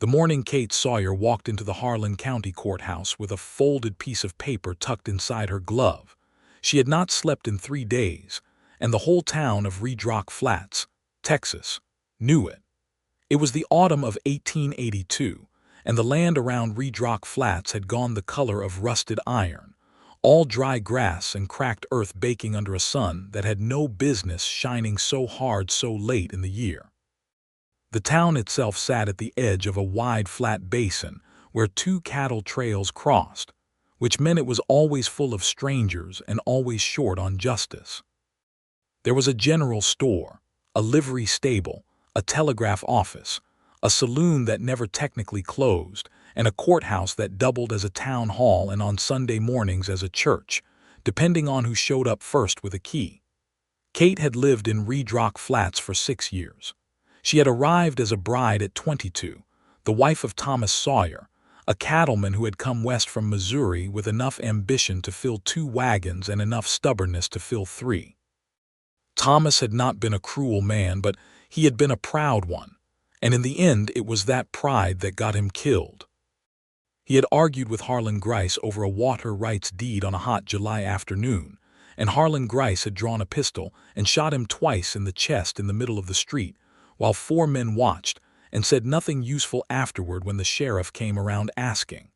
The morning Kate Sawyer walked into the Harlan County Courthouse with a folded piece of paper tucked inside her glove. She had not slept in 3 days, and the whole town of Red Rock Flats, Texas, knew it. It was the autumn of 1882, and the land around Red Rock Flats had gone the color of rusted iron, all dry grass and cracked earth baking under a sun that had no business shining so hard so late in the year. The town itself sat at the edge of a wide flat basin where two cattle trails crossed, which meant it was always full of strangers and always short on justice. There was a general store, a livery stable, a telegraph office, a saloon that never technically closed, and a courthouse that doubled as a town hall and on Sunday mornings as a church, depending on who showed up first with a key. Kate had lived in Red Rock Flats for 6 years. She had arrived as a bride at 22, the wife of Thomas Sawyer, a cattleman who had come west from Missouri with enough ambition to fill 2 wagons and enough stubbornness to fill 3. Thomas had not been a cruel man, but he had been a proud one, and in the end it was that pride that got him killed. He had argued with Harlan Grice over a water rights deed on a hot July afternoon, and Harlan Grice had drawn a pistol and shot him twice in the chest in the middle of the street, while 4 men watched and said nothing useful afterward when the sheriff came around asking.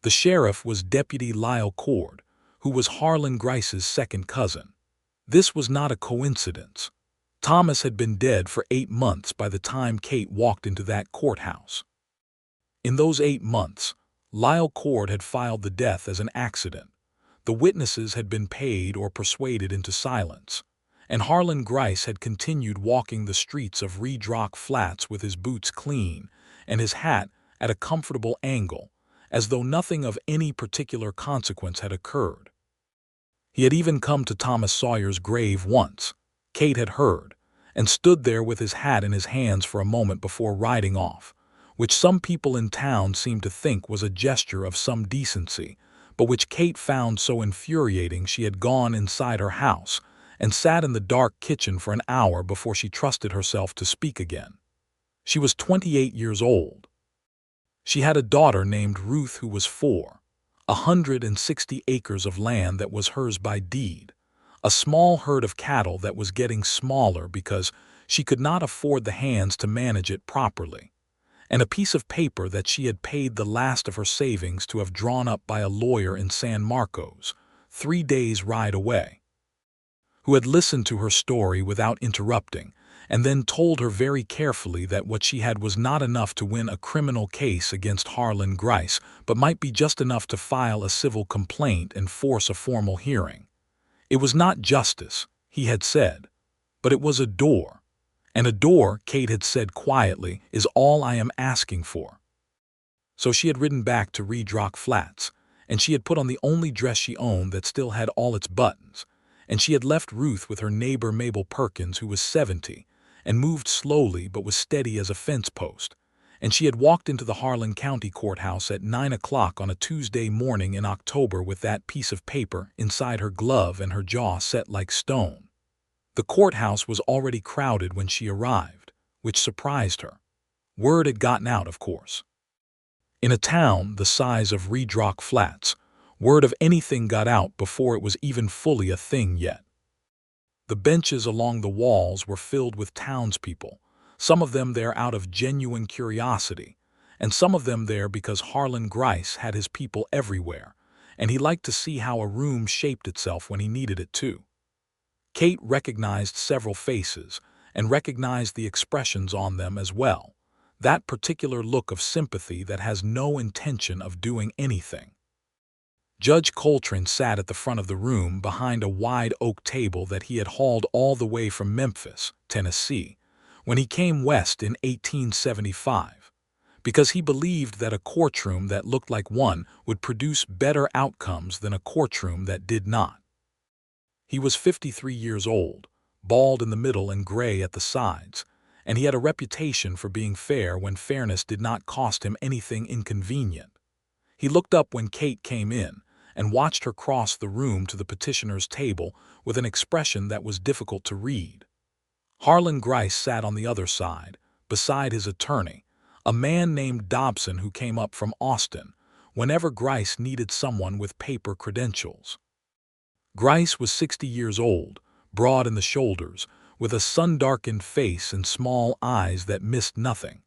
The sheriff was Deputy Lyle Cord, who was Harlan Grice's second cousin. This was not a coincidence. Thomas had been dead for 8 months by the time Kate walked into that courthouse. In those 8 months, Lyle Cord had filed the death as an accident. The witnesses had been paid or persuaded into silence, and Harlan Grice had continued walking the streets of Red Rock Flats with his boots clean and his hat at a comfortable angle, as though nothing of any particular consequence had occurred. He had even come to Thomas Sawyer's grave once, Kate had heard, and stood there with his hat in his hands for a moment before riding off, which some people in town seemed to think was a gesture of some decency, but which Kate found so infuriating she had gone inside her house and sat in the dark kitchen for an hour before she trusted herself to speak again. She was 28 years old. She had a daughter named Ruth who was 4, 160 acres of land that was hers by deed, a small herd of cattle that was getting smaller because she could not afford the hands to manage it properly, and a piece of paper that she had paid the last of her savings to have drawn up by a lawyer in San Marcos, 3 days' ride away, who had listened to her story without interrupting and then told her very carefully that what she had was not enough to win a criminal case against Harlan Grice, but might be just enough to file a civil complaint and force a formal hearing. It was not justice, he had said, but it was a door. And a door, Kate had said quietly, is all I am asking for. So she had ridden back to Red Rock Flats, and she had put on the only dress she owned that still had all its buttons, and she had left Ruth with her neighbor Mabel Perkins, who was 70, and moved slowly but was steady as a fence post, and she had walked into the Harlan County Courthouse at 9 o'clock on a Tuesday morning in October with that piece of paper inside her glove and her jaw set like stone. The courthouse was already crowded when she arrived, which surprised her. Word had gotten out, of course. In a town the size of Red Rock Flats, word of anything got out before it was even fully a thing yet. The benches along the walls were filled with townspeople, some of them there out of genuine curiosity, and some of them there because Harlan Grice had his people everywhere, and he liked to see how a room shaped itself when he needed it to. Kate recognized several faces, and recognized the expressions on them as well, that particular look of sympathy that has no intention of doing anything. Judge Coltrane sat at the front of the room behind a wide oak table that he had hauled all the way from Memphis, Tennessee, when he came west in 1875, because he believed that a courtroom that looked like one would produce better outcomes than a courtroom that did not. He was 53 years old, bald in the middle and gray at the sides, and he had a reputation for being fair when fairness did not cost him anything inconvenient. He looked up when Kate came in and watched her cross the room to the petitioner's table with an expression that was difficult to read. Harlan Grice sat on the other side, beside his attorney, a man named Dobson who came up from Austin whenever Grice needed someone with paper credentials. Grice was 60 years old, broad in the shoulders, with a sun-darkened face and small eyes that missed nothing.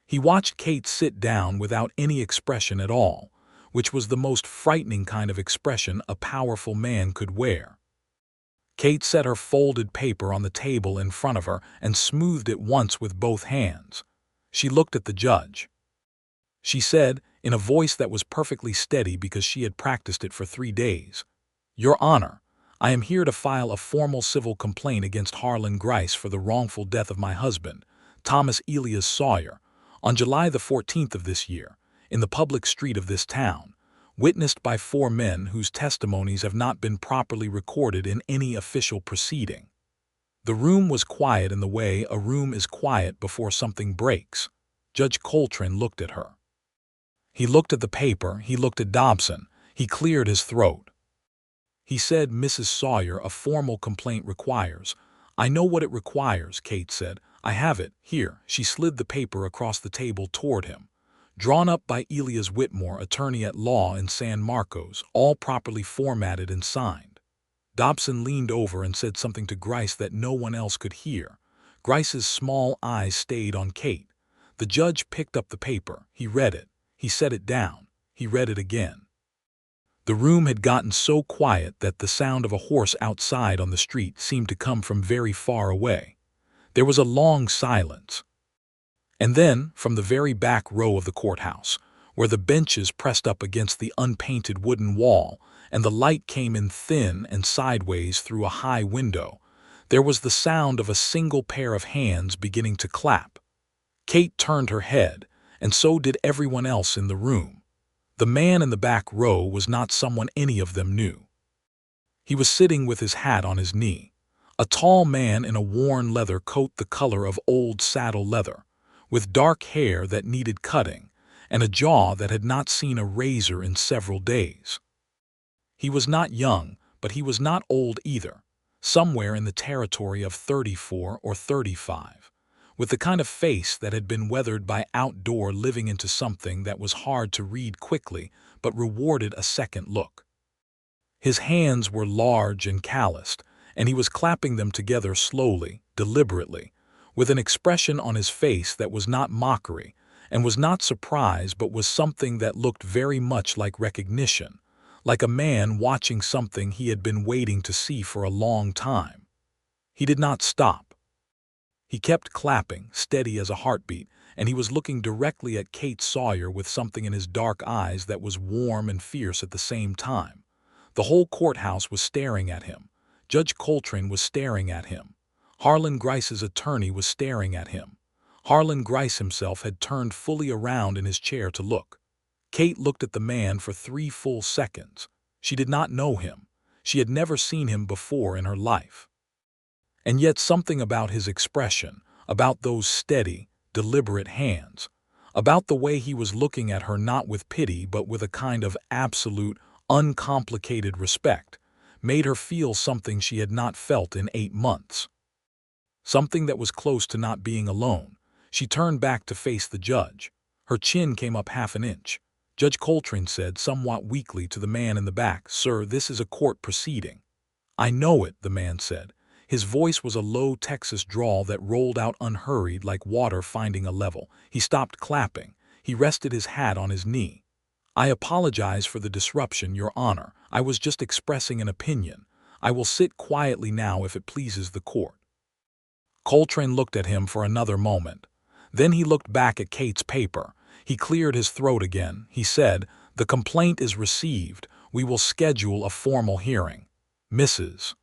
He watched Kate sit down without any expression at all, which was the most frightening kind of expression a powerful man could wear. Kate set her folded paper on the table in front of her and smoothed it once with both hands. She looked at the judge. She said, in a voice that was perfectly steady because she had practiced it for 3 days, "Your Honor, I am here to file a formal civil complaint against Harlan Grice for the wrongful death of my husband, Thomas Elias Sawyer, on July the 14th of this year, in the public street of this town, witnessed by 4 men whose testimonies have not been properly recorded in any official proceeding." The room was quiet in the way a room is quiet before something breaks. Judge Coltrane looked at her. He looked at the paper, he looked at Dobson, he cleared his throat. He said, "Mrs. Sawyer, a formal complaint requires—" "I know what it requires," Kate said. "I have it, here." She slid the paper across the table toward him. "Drawn up by Elias Whitmore, attorney at law in San Marcos, all properly formatted and signed." Dobson leaned over and said something to Grice that no one else could hear. Grice's small eyes stayed on Kate. The judge picked up the paper. He read it. He set it down. He read it again. The room had gotten so quiet that the sound of a horse outside on the street seemed to come from very far away. There was a long silence. And then, from the very back row of the courthouse, where the benches pressed up against the unpainted wooden wall and the light came in thin and sideways through a high window, there was the sound of a single pair of hands beginning to clap. Kate turned her head, and so did everyone else in the room. The man in the back row was not someone any of them knew. He was sitting with his hat on his knee, a tall man in a worn leather coat the color of old saddle leather, with dark hair that needed cutting, and a jaw that had not seen a razor in several days. He was not young, but he was not old either, somewhere in the territory of 34 or 35, with the kind of face that had been weathered by outdoor living into something that was hard to read quickly but rewarded a second look. His hands were large and calloused, and he was clapping them together slowly, deliberately, with an expression on his face that was not mockery and was not surprise but was something that looked very much like recognition, like a man watching something he had been waiting to see for a long time. He did not stop. He kept clapping, steady as a heartbeat, and he was looking directly at Kate Sawyer with something in his dark eyes that was warm and fierce at the same time. The whole courthouse was staring at him. Judge Coltrane was staring at him. Harlan Grice's attorney was staring at him. Harlan Grice himself had turned fully around in his chair to look. Kate looked at the man for 3 full seconds. She did not know him. She had never seen him before in her life. And yet something about his expression, about those steady, deliberate hands, about the way he was looking at her not with pity but with a kind of absolute, uncomplicated respect, made her feel something she had not felt in 8 months. Something that was close to not being alone. She turned back to face the judge. Her chin came up half an inch. Judge Coltrane said somewhat weakly to the man in the back, "Sir, this is a court proceeding." "I know it," the man said. His voice was a low Texas drawl that rolled out unhurried like water finding a level. He stopped clapping. He rested his hat on his knee. "I apologize for the disruption, Your Honor. I was just expressing an opinion. I will sit quietly now if it pleases the court." Coltrane looked at him for another moment. Then he looked back at Kate's paper. He cleared his throat again. He said, "The complaint is received. We will schedule a formal hearing. Mrs.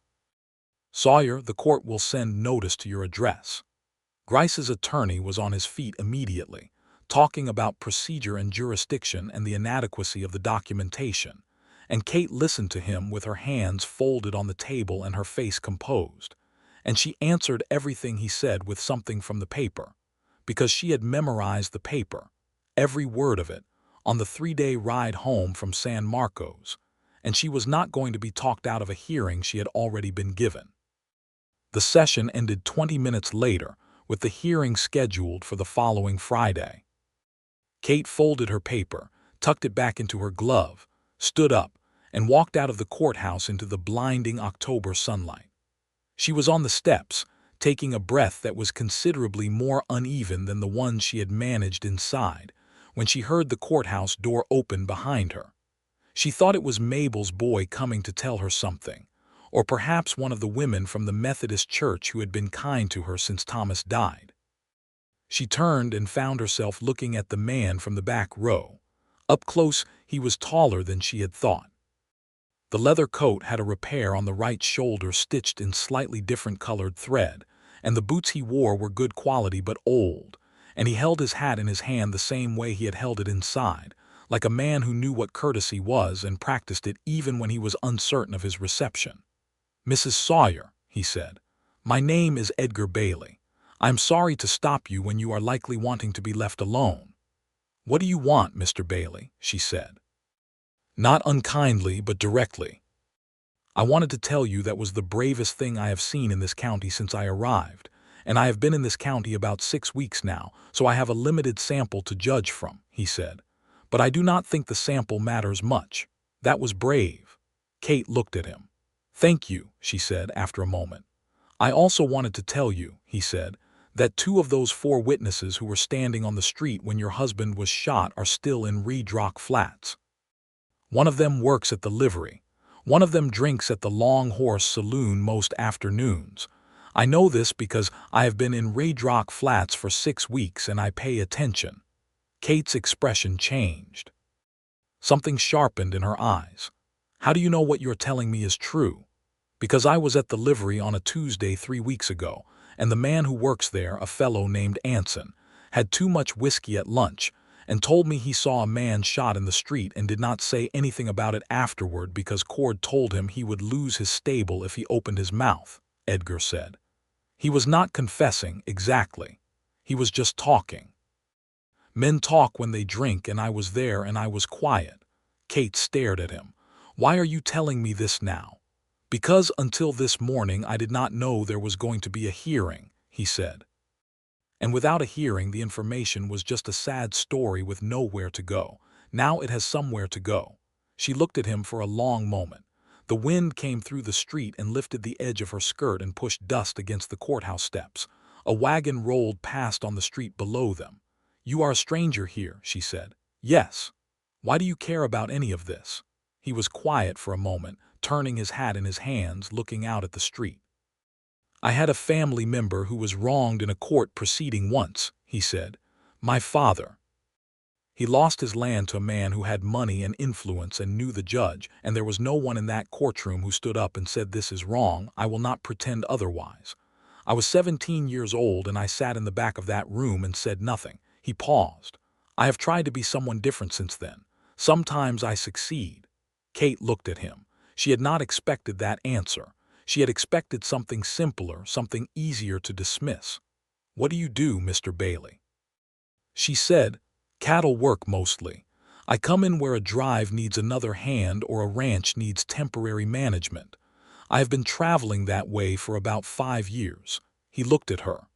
Sawyer, the court will send notice to your address." Grice's attorney was on his feet immediately, talking about procedure and jurisdiction and the inadequacy of the documentation, and Kate listened to him with her hands folded on the table and her face composed, and she answered everything he said with something from the paper, because she had memorized the paper, every word of it, on the 3-day ride home from San Marcos, and she was not going to be talked out of a hearing she had already been given. The session ended 20 minutes later, with the hearing scheduled for the following Friday. Kate folded her paper, tucked it back into her glove, stood up, and walked out of the courthouse into the blinding October sunlight. She was on the steps, taking a breath that was considerably more uneven than the one she had managed inside, when she heard the courthouse door open behind her. She thought it was Mabel's boy coming to tell her something, or perhaps one of the women from the Methodist church who had been kind to her since Thomas died. She turned and found herself looking at the man from the back row. Up close, he was taller than she had thought. The leather coat had a repair on the right shoulder stitched in slightly different colored thread, and the boots he wore were good quality but old, and he held his hat in his hand the same way he had held it inside, like a man who knew what courtesy was and practiced it even when he was uncertain of his reception. "Mrs. Sawyer," he said, "my name is Edgar Bailey. I'm sorry to stop you when you are likely wanting to be left alone." "What do you want, Mr. Bailey?" she said. Not unkindly, but directly. "I wanted to tell you that was the bravest thing I have seen in this county since I arrived, and I have been in this county about 6 weeks now, so I have a limited sample to judge from," he said. "But I do not think the sample matters much. That was brave." Kate looked at him. "Thank you," she said after a moment. "I also wanted to tell you," he said, "that 2 of those 4 witnesses who were standing on the street when your husband was shot are still in Red Rock Flats. One of them works at the livery. One of them drinks at the Long Horse Saloon most afternoons. I know this because I have been in Red Rock Flats for 6 weeks and I pay attention." Kate's expression changed. Something sharpened in her eyes. "How do you know what you're telling me is true?" "Because I was at the livery on a Tuesday 3 weeks ago, and the man who works there, a fellow named Anson, had too much whiskey at lunch and told me he saw a man shot in the street and did not say anything about it afterward because Cord told him he would lose his stable if he opened his mouth," Edgar said. "He was not confessing, exactly. He was just talking. Men talk when they drink, and I was there and I was quiet." Kate stared at him. "Why are you telling me this now?" "Because until this morning I did not know there was going to be a hearing," he said. "And without a hearing, the information was just a sad story with nowhere to go. Now it has somewhere to go." She looked at him for a long moment. The wind came through the street and lifted the edge of her skirt and pushed dust against the courthouse steps. A wagon rolled past on the street below them. "You are a stranger here," she said. "Yes. Why do you care about any of this?" He was quiet for a moment, turning his hat in his hands, looking out at the street. "I had a family member who was wronged in a court proceeding once," he said. "My father. He lost his land to a man who had money and influence and knew the judge, and there was no one in that courtroom who stood up and said, 'This is wrong, I will not pretend otherwise.' I was 17 years old and I sat in the back of that room and said nothing." He paused. "I have tried to be someone different since then. Sometimes I succeed." Kate looked at him. She had not expected that answer. She had expected something simpler, something easier to dismiss. "What do you do, Mr. Bailey?" She said, "Cattle work mostly. I come in where a drive needs another hand or a ranch needs temporary management. I have been traveling that way for about 5 years." He looked at her.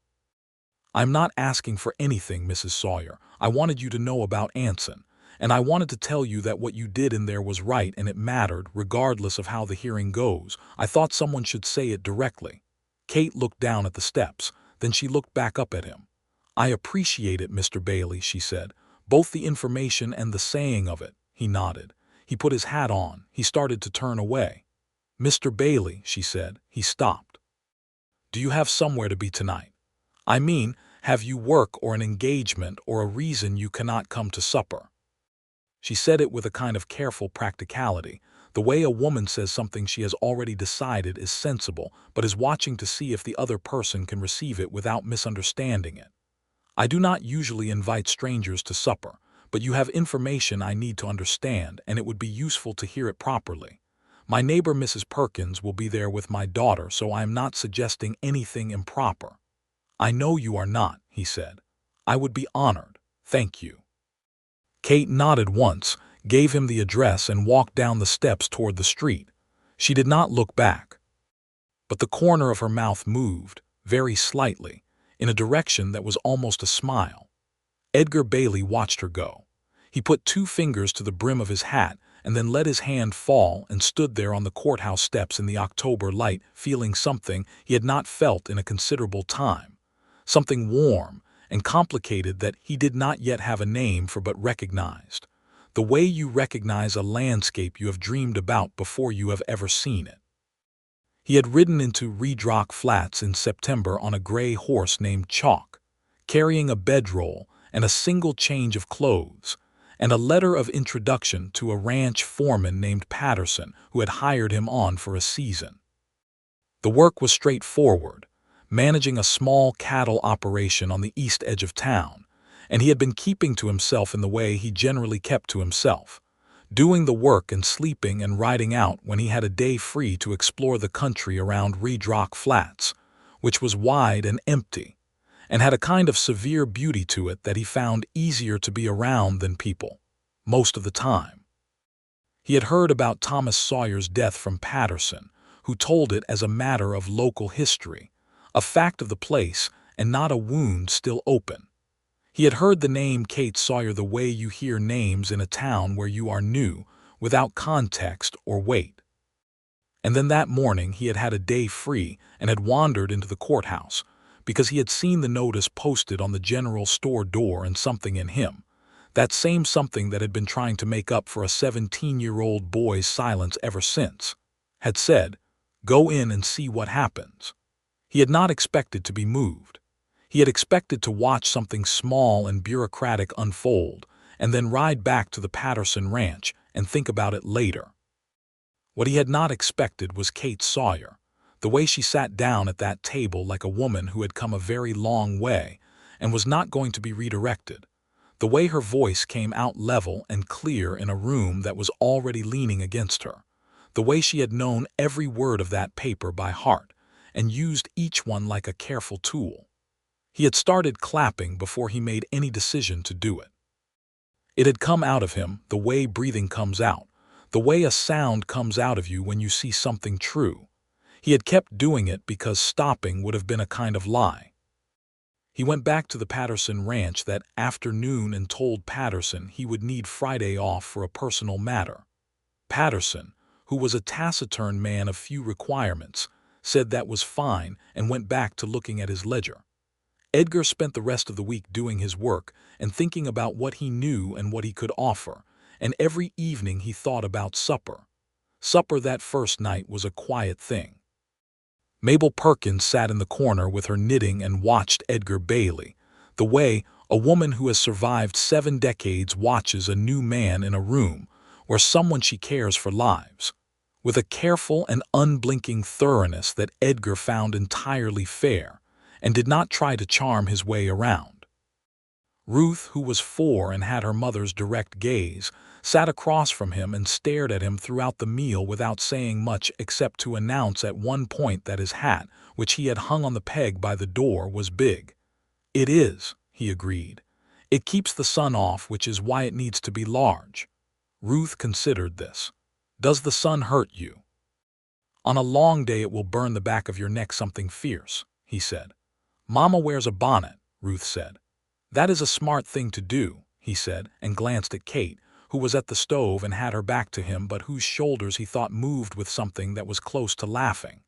"I'm not asking for anything, Mrs. Sawyer. I wanted you to know about Anson, and I wanted to tell you that what you did in there was right and it mattered, regardless of how the hearing goes. I thought someone should say it directly." Kate looked down at the steps, then she looked back up at him. "I appreciate it, Mr. Bailey," she said. "Both the information and the saying of it." He nodded. He put his hat on. He started to turn away. "Mr. Bailey," she said. He stopped. "Do you have somewhere to be tonight? I mean, have you work or an engagement or a reason you cannot come to supper?" She said it with a kind of careful practicality, the way a woman says something she has already decided is sensible but is watching to see if the other person can receive it without misunderstanding it. "I do not usually invite strangers to supper, but you have information I need to understand, and it would be useful to hear it properly. My neighbor Mrs. Perkins will be there with my daughter, so I am not suggesting anything improper." "I know you are not," he said. "I would be honored. Thank you." Kate nodded once, gave him the address, and walked down the steps toward the street. She did not look back. But the corner of her mouth moved, very slightly, in a direction that was almost a smile. Edgar Bailey watched her go. He put 2 fingers to the brim of his hat and then let his hand fall and stood there on the courthouse steps in the October light, feeling something he had not felt in a considerable time. Something warm and complicated that he did not yet have a name for but recognized. The way you recognize a landscape you have dreamed about before you have ever seen it. He had ridden into Redrock Flats in September on a gray horse named Chalk, carrying a bedroll and a single change of clothes, and a letter of introduction to a ranch foreman named Patterson who had hired him on for a season. The work was straightforward, managing a small cattle operation on the east edge of town, and he had been keeping to himself in the way he generally kept to himself, doing the work and sleeping and riding out when he had a day free to explore the country around Redrock Flats, which was wide and empty, and had a kind of severe beauty to it that he found easier to be around than people, most of the time. He had heard about Thomas Sawyer's death from Patterson, who told it as a matter of local history, a fact of the place and not a wound still open. He had heard the name Kate Sawyer the way you hear names in a town where you are new, without context or weight. And then that morning he had had a day free and had wandered into the courthouse, because he had seen the notice posted on the general store door and something in him, that same something that had been trying to make up for a 17-year-old boy's silence ever since, had said, "Go in and see what happens." He had not expected to be moved. He had expected to watch something small and bureaucratic unfold, and then ride back to the Patterson ranch and think about it later. What he had not expected was Kate Sawyer, the way she sat down at that table like a woman who had come a very long way and was not going to be redirected, the way her voice came out level and clear in a room that was already leaning against her, the way she had known every word of that paper by heart and used each one like a careful tool. He had started clapping before he made any decision to do it. It had come out of him the way breathing comes out, the way a sound comes out of you when you see something true. He had kept doing it because stopping would have been a kind of lie. He went back to the Patterson ranch that afternoon and told Patterson he would need Friday off for a personal matter. Patterson, who was a taciturn man of few requirements, said that was fine and went back to looking at his ledger. Edgar spent the rest of the week doing his work and thinking about what he knew and what he could offer, and every evening he thought about supper. Supper that first night was a quiet thing. Mabel Perkins sat in the corner with her knitting and watched Edgar Bailey, the way a woman who has survived 7 decades watches a new man in a room where someone she cares for lives, with a careful and unblinking thoroughness that Edgar found entirely fair, and did not try to charm his way around. Ruth, who was 4 and had her mother's direct gaze, sat across from him and stared at him throughout the meal without saying much except to announce at one point that his hat, which he had hung on the peg by the door, was big. "It is," he agreed. "It keeps the sun off, which is why it needs to be large." Ruth considered this. "Does the sun hurt you?" "On a long day it will burn the back of your neck something fierce," he said. "Mama wears a bonnet," Ruth said. "That is a smart thing to do," he said, and glanced at Kate, who was at the stove and had her back to him but whose shoulders he thought moved with something that was close to laughing.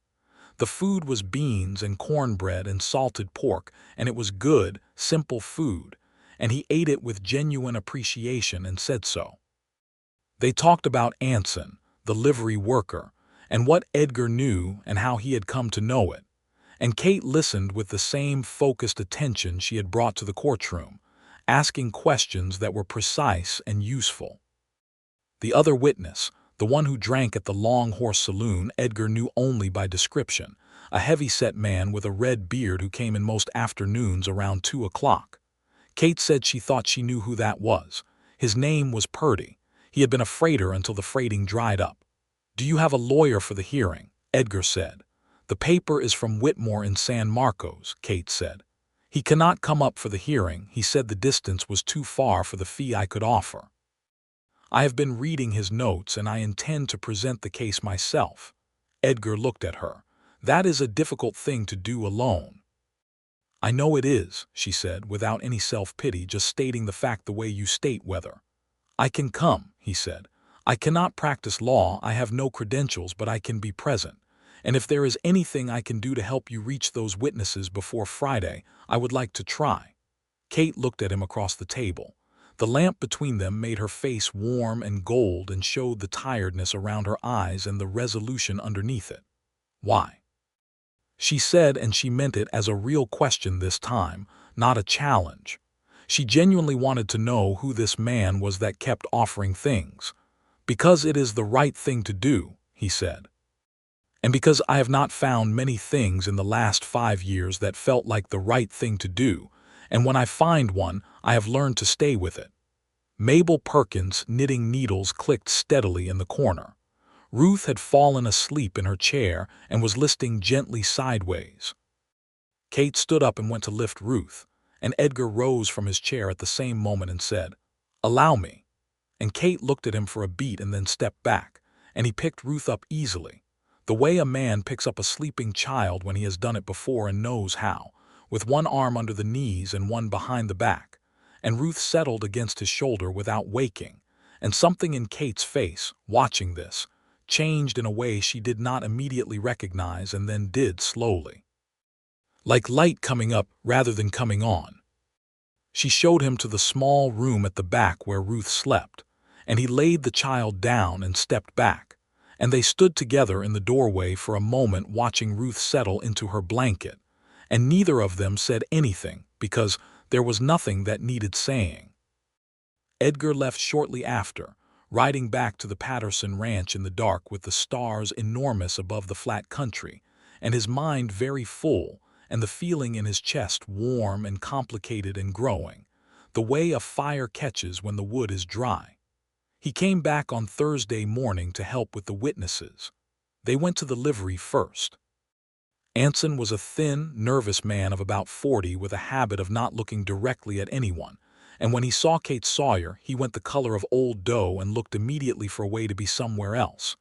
The food was beans and cornbread and salted pork, and it was good, simple food, and he ate it with genuine appreciation and said so. They talked about Anson, the livery worker, and what Edgar knew and how he had come to know it, and Kate listened with the same focused attention she had brought to the courtroom, asking questions that were precise and useful. The other witness, the one who drank at the Long Horse Saloon, Edgar knew only by description, a heavy-set man with a red beard who came in most afternoons around 2 o'clock. Kate said she thought she knew who that was. His name was Purdy. He had been a freighter until the freighting dried up. "Do you have a lawyer for the hearing?" Edgar said. "The paper is from Whitmore in San Marcos," Kate said. "He cannot come up for the hearing. He said the distance was too far for the fee I could offer. I have been reading his notes and I intend to present the case myself." Edgar looked at her. "That is a difficult thing to do alone." "I know it is," she said, without any self-pity, just stating the fact the way you state whether. "I can come," he said. "I cannot practice law, I have no credentials, but I can be present. And if there is anything I can do to help you reach those witnesses before Friday, I would like to try." Kate looked at him across the table. The lamp between them made her face warm and gold and showed the tiredness around her eyes and the resolution underneath it. "Why?" she said, and she meant it as a real question this time, not a challenge. She genuinely wanted to know who this man was that kept offering things. "Because it is the right thing to do," he said. "And because I have not found many things in the last 5 years that felt like the right thing to do, and when I find one, I have learned to stay with it." Mabel Perkins' knitting needles clicked steadily in the corner. Ruth had fallen asleep in her chair and was listening gently sideways. Kate stood up and went to lift Ruth, and Edgar rose from his chair at the same moment and said, "Allow me." And Kate looked at him for a beat and then stepped back, and he picked Ruth up easily, the way a man picks up a sleeping child when he has done it before and knows how, with one arm under the knees and one behind the back. And Ruth settled against his shoulder without waking, and something in Kate's face, watching this, changed in a way she did not immediately recognize and then did slowly. Like light coming up rather than coming on. She showed him to the small room at the back where Ruth slept, and he laid the child down and stepped back, and they stood together in the doorway for a moment watching Ruth settle into her blanket, and neither of them said anything because there was nothing that needed saying. Edgar left shortly after, riding back to the Patterson ranch in the dark with the stars enormous above the flat country, and his mind very full, and the feeling in his chest warm and complicated and growing, the way a fire catches when the wood is dry. He came back on Thursday morning to help with the witnesses. They went to the livery first. Anson was a thin, nervous man of about 40 with a habit of not looking directly at anyone, and when he saw Kate Sawyer, he went the color of old dough and looked immediately for a way to be somewhere else.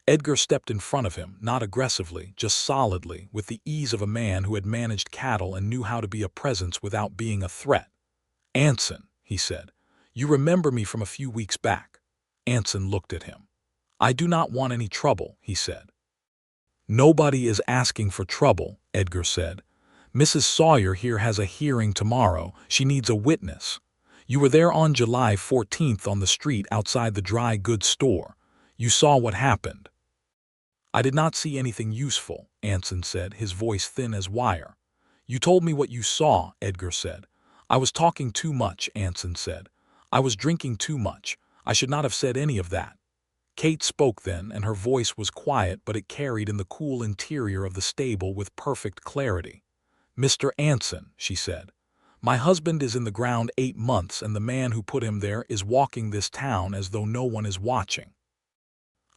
Edgar stepped in front of him, not aggressively, just solidly, with the ease of a man who had managed cattle and knew how to be a presence without being a threat. "Anson," he said, "you remember me from a few weeks back." Anson looked at him. "I do not want any trouble," he said. "Nobody is asking for trouble," Edgar said. "Mrs. Sawyer here has a hearing tomorrow. She needs a witness. You were there on July 14th on the street outside the dry goods store. You saw what happened." "I did not see anything useful," Anson said, his voice thin as wire. "You told me what you saw," Edgar said. "I was talking too much," Anson said. "I was drinking too much. I should not have said any of that." Kate spoke then, and her voice was quiet, but it carried in the cool interior of the stable with perfect clarity. "Mr. Anson," she said, "my husband is in the ground 8 months, and the man who put him there is walking this town as though no one is watching.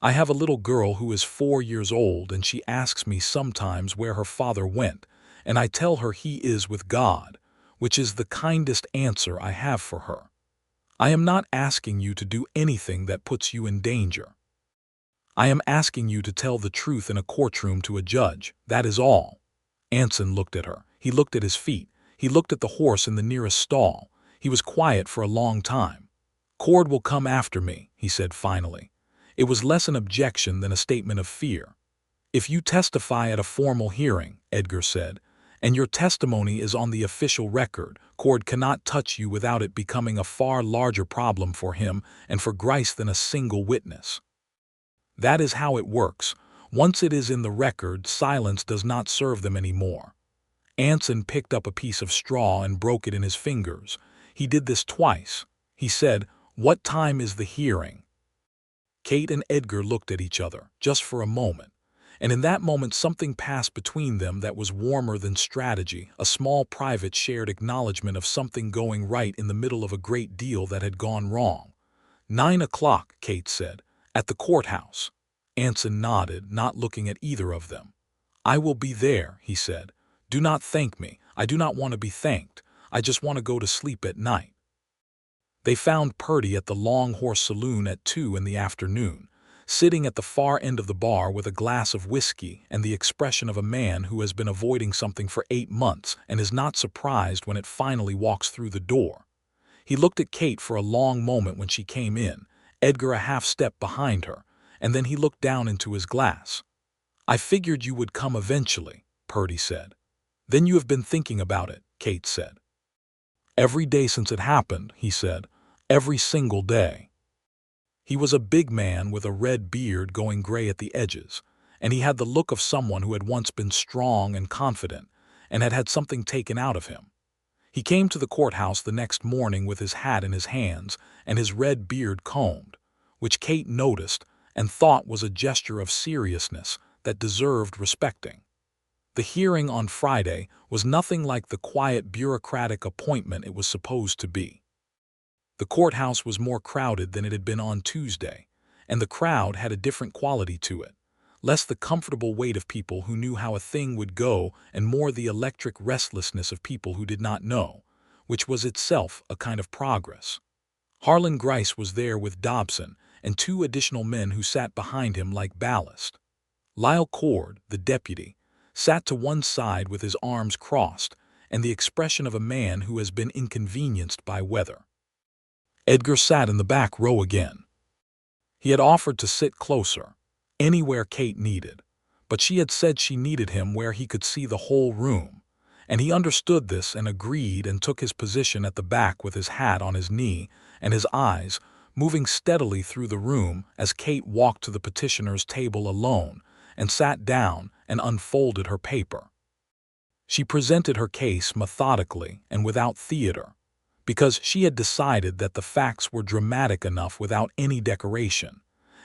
I have a little girl who is 4 years old, and she asks me sometimes where her father went, and I tell her he is with God, which is the kindest answer I have for her. I am not asking you to do anything that puts you in danger. I am asking you to tell the truth in a courtroom to a judge, that is all." Anson looked at her. He looked at his feet. He looked at the horse in the nearest stall. He was quiet for a long time. "Cord will come after me," he said finally. It was less an objection than a statement of fear. "If you testify at a formal hearing," Edgar said, "and your testimony is on the official record, Cord cannot touch you without it becoming a far larger problem for him and for Grice than a single witness. That is how it works. Once it is in the record, silence does not serve them anymore." Anson picked up a piece of straw and broke it in his fingers. He did this twice. He said, "What time is the hearing?" Kate and Edgar looked at each other, just for a moment. And in that moment something passed between them that was warmer than strategy, a small private shared acknowledgement of something going right in the middle of a great deal that had gone wrong. 9 o'clock, Kate said, "at the courthouse." Anson nodded, not looking at either of them. "I will be there," he said. "Do not thank me. I do not want to be thanked. I just want to go to sleep at night." They found Purdy at the Long Horse Saloon at 2 in the afternoon, sitting at the far end of the bar with a glass of whiskey and the expression of a man who has been avoiding something for 8 months and is not surprised when it finally walks through the door. He looked at Kate for a long moment when she came in, Edgar a half step behind her, and then he looked down into his glass. "I figured you would come eventually," Purdy said. "Then you have been thinking about it," Kate said. "Every day since it happened," he said. "Every single day." He was a big man with a red beard going gray at the edges, and he had the look of someone who had once been strong and confident and had had something taken out of him. He came to the courthouse the next morning with his hat in his hands and his red beard combed, which Kate noticed and thought was a gesture of seriousness that deserved respecting. The hearing on Friday was nothing like the quiet bureaucratic appointment it was supposed to be. The courthouse was more crowded than it had been on Tuesday, and the crowd had a different quality to it, less the comfortable weight of people who knew how a thing would go and more the electric restlessness of people who did not know, which was itself a kind of progress. Harlan Grice was there with Dobson and 2 additional men who sat behind him like ballast. Lyle Cord, the deputy, sat to one side with his arms crossed and the expression of a man who has been inconvenienced by weather. Edgar sat in the back row again. He had offered to sit closer, anywhere Kate needed, but she had said she needed him where he could see the whole room, and he understood this and agreed and took his position at the back with his hat on his knee and his eyes moving steadily through the room as Kate walked to the petitioner's table alone and sat down and unfolded her paper. She presented her case methodically and without theater, because she had decided that the facts were dramatic enough without any decoration,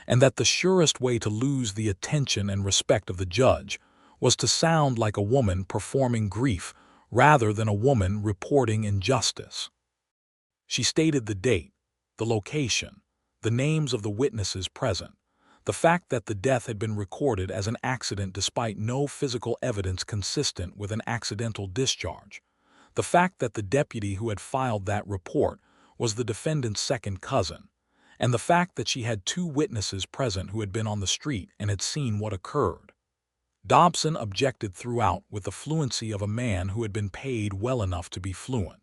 and that the surest way to lose the attention and respect of the judge was to sound like a woman performing grief rather than a woman reporting injustice. She stated the date, the location, the names of the witnesses present, the fact that the death had been recorded as an accident despite no physical evidence consistent with an accidental discharge, the fact that the deputy who had filed that report was the defendant's second cousin, and the fact that she had 2 witnesses present who had been on the street and had seen what occurred. Dobson objected throughout with the fluency of a man who had been paid well enough to be fluent.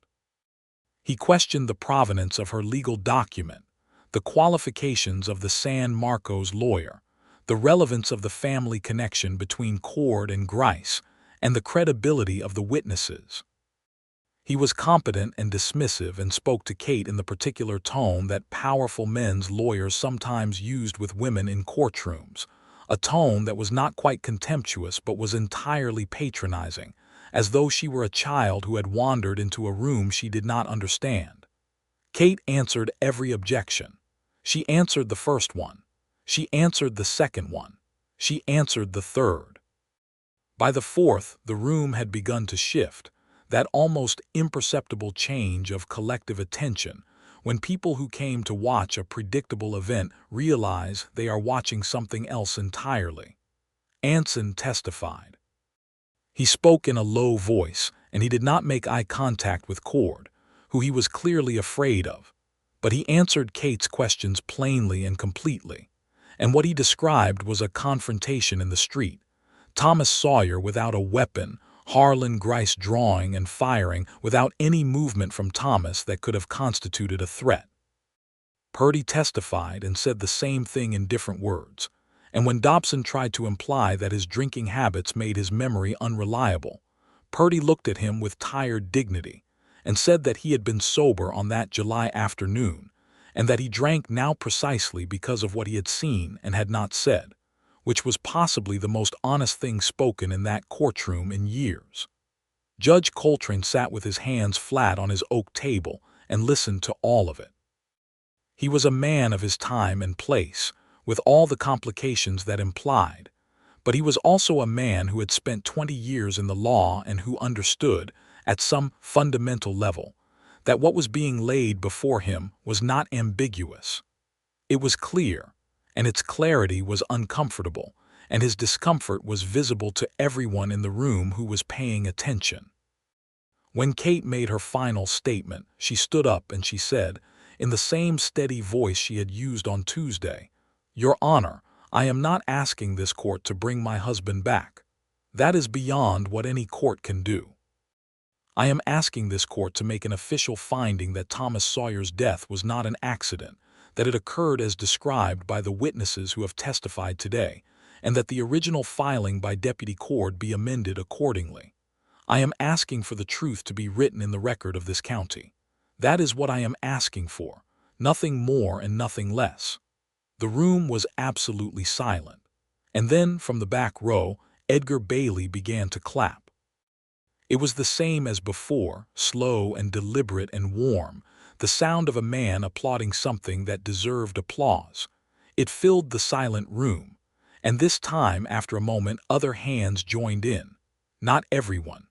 He questioned the provenance of her legal document, the qualifications of the San Marcos lawyer, the relevance of the family connection between Cord and Grice, and the credibility of the witnesses. He was competent and dismissive and spoke to Kate in the particular tone that powerful men's lawyers sometimes used with women in courtrooms, a tone that was not quite contemptuous but was entirely patronizing, as though she were a child who had wandered into a room she did not understand. Kate answered every objection. She answered the first one. She answered the second one. She answered the third. By the fourth, the room had begun to shift, that almost imperceptible change of collective attention when people who came to watch a predictable event realize they are watching something else entirely. Anson testified. He spoke in a low voice, and he did not make eye contact with Cord, who he was clearly afraid of, but he answered Kate's questions plainly and completely, and what he described was a confrontation in the street. Thomas Sawyer without a weapon, Harlan Grice drawing and firing without any movement from Thomas that could have constituted a threat. Purdy testified and said the same thing in different words, and when Dobson tried to imply that his drinking habits made his memory unreliable, Purdy looked at him with tired dignity and said that he had been sober on that July afternoon and that he drank now precisely because of what he had seen and had not said, which was possibly the most honest thing spoken in that courtroom in years. Judge Coltrane sat with his hands flat on his oak table and listened to all of it. He was a man of his time and place, with all the complications that implied, but he was also a man who had spent 20 years in the law and who understood, at some fundamental level, that what was being laid before him was not ambiguous. It was clear, and its clarity was uncomfortable, and his discomfort was visible to everyone in the room who was paying attention. When Kate made her final statement, she stood up and she said, in the same steady voice she had used on Tuesday, "Your Honor, I am not asking this court to bring my husband back. That is beyond what any court can do. I am asking this court to make an official finding that Thomas Sawyer's death was not an accident, that it occurred as described by the witnesses who have testified today, and that the original filing by Deputy Cord be amended accordingly. I am asking for the truth to be written in the record of this county. That is what I am asking for, nothing more and nothing less. The room was absolutely silent. And then, from the back row, Edgar Bailey began to clap. It was the same as before, slow and deliberate and warm, the sound of a man applauding something that deserved applause. It filled the silent room, and this time, after a moment, other hands joined in. Not everyone.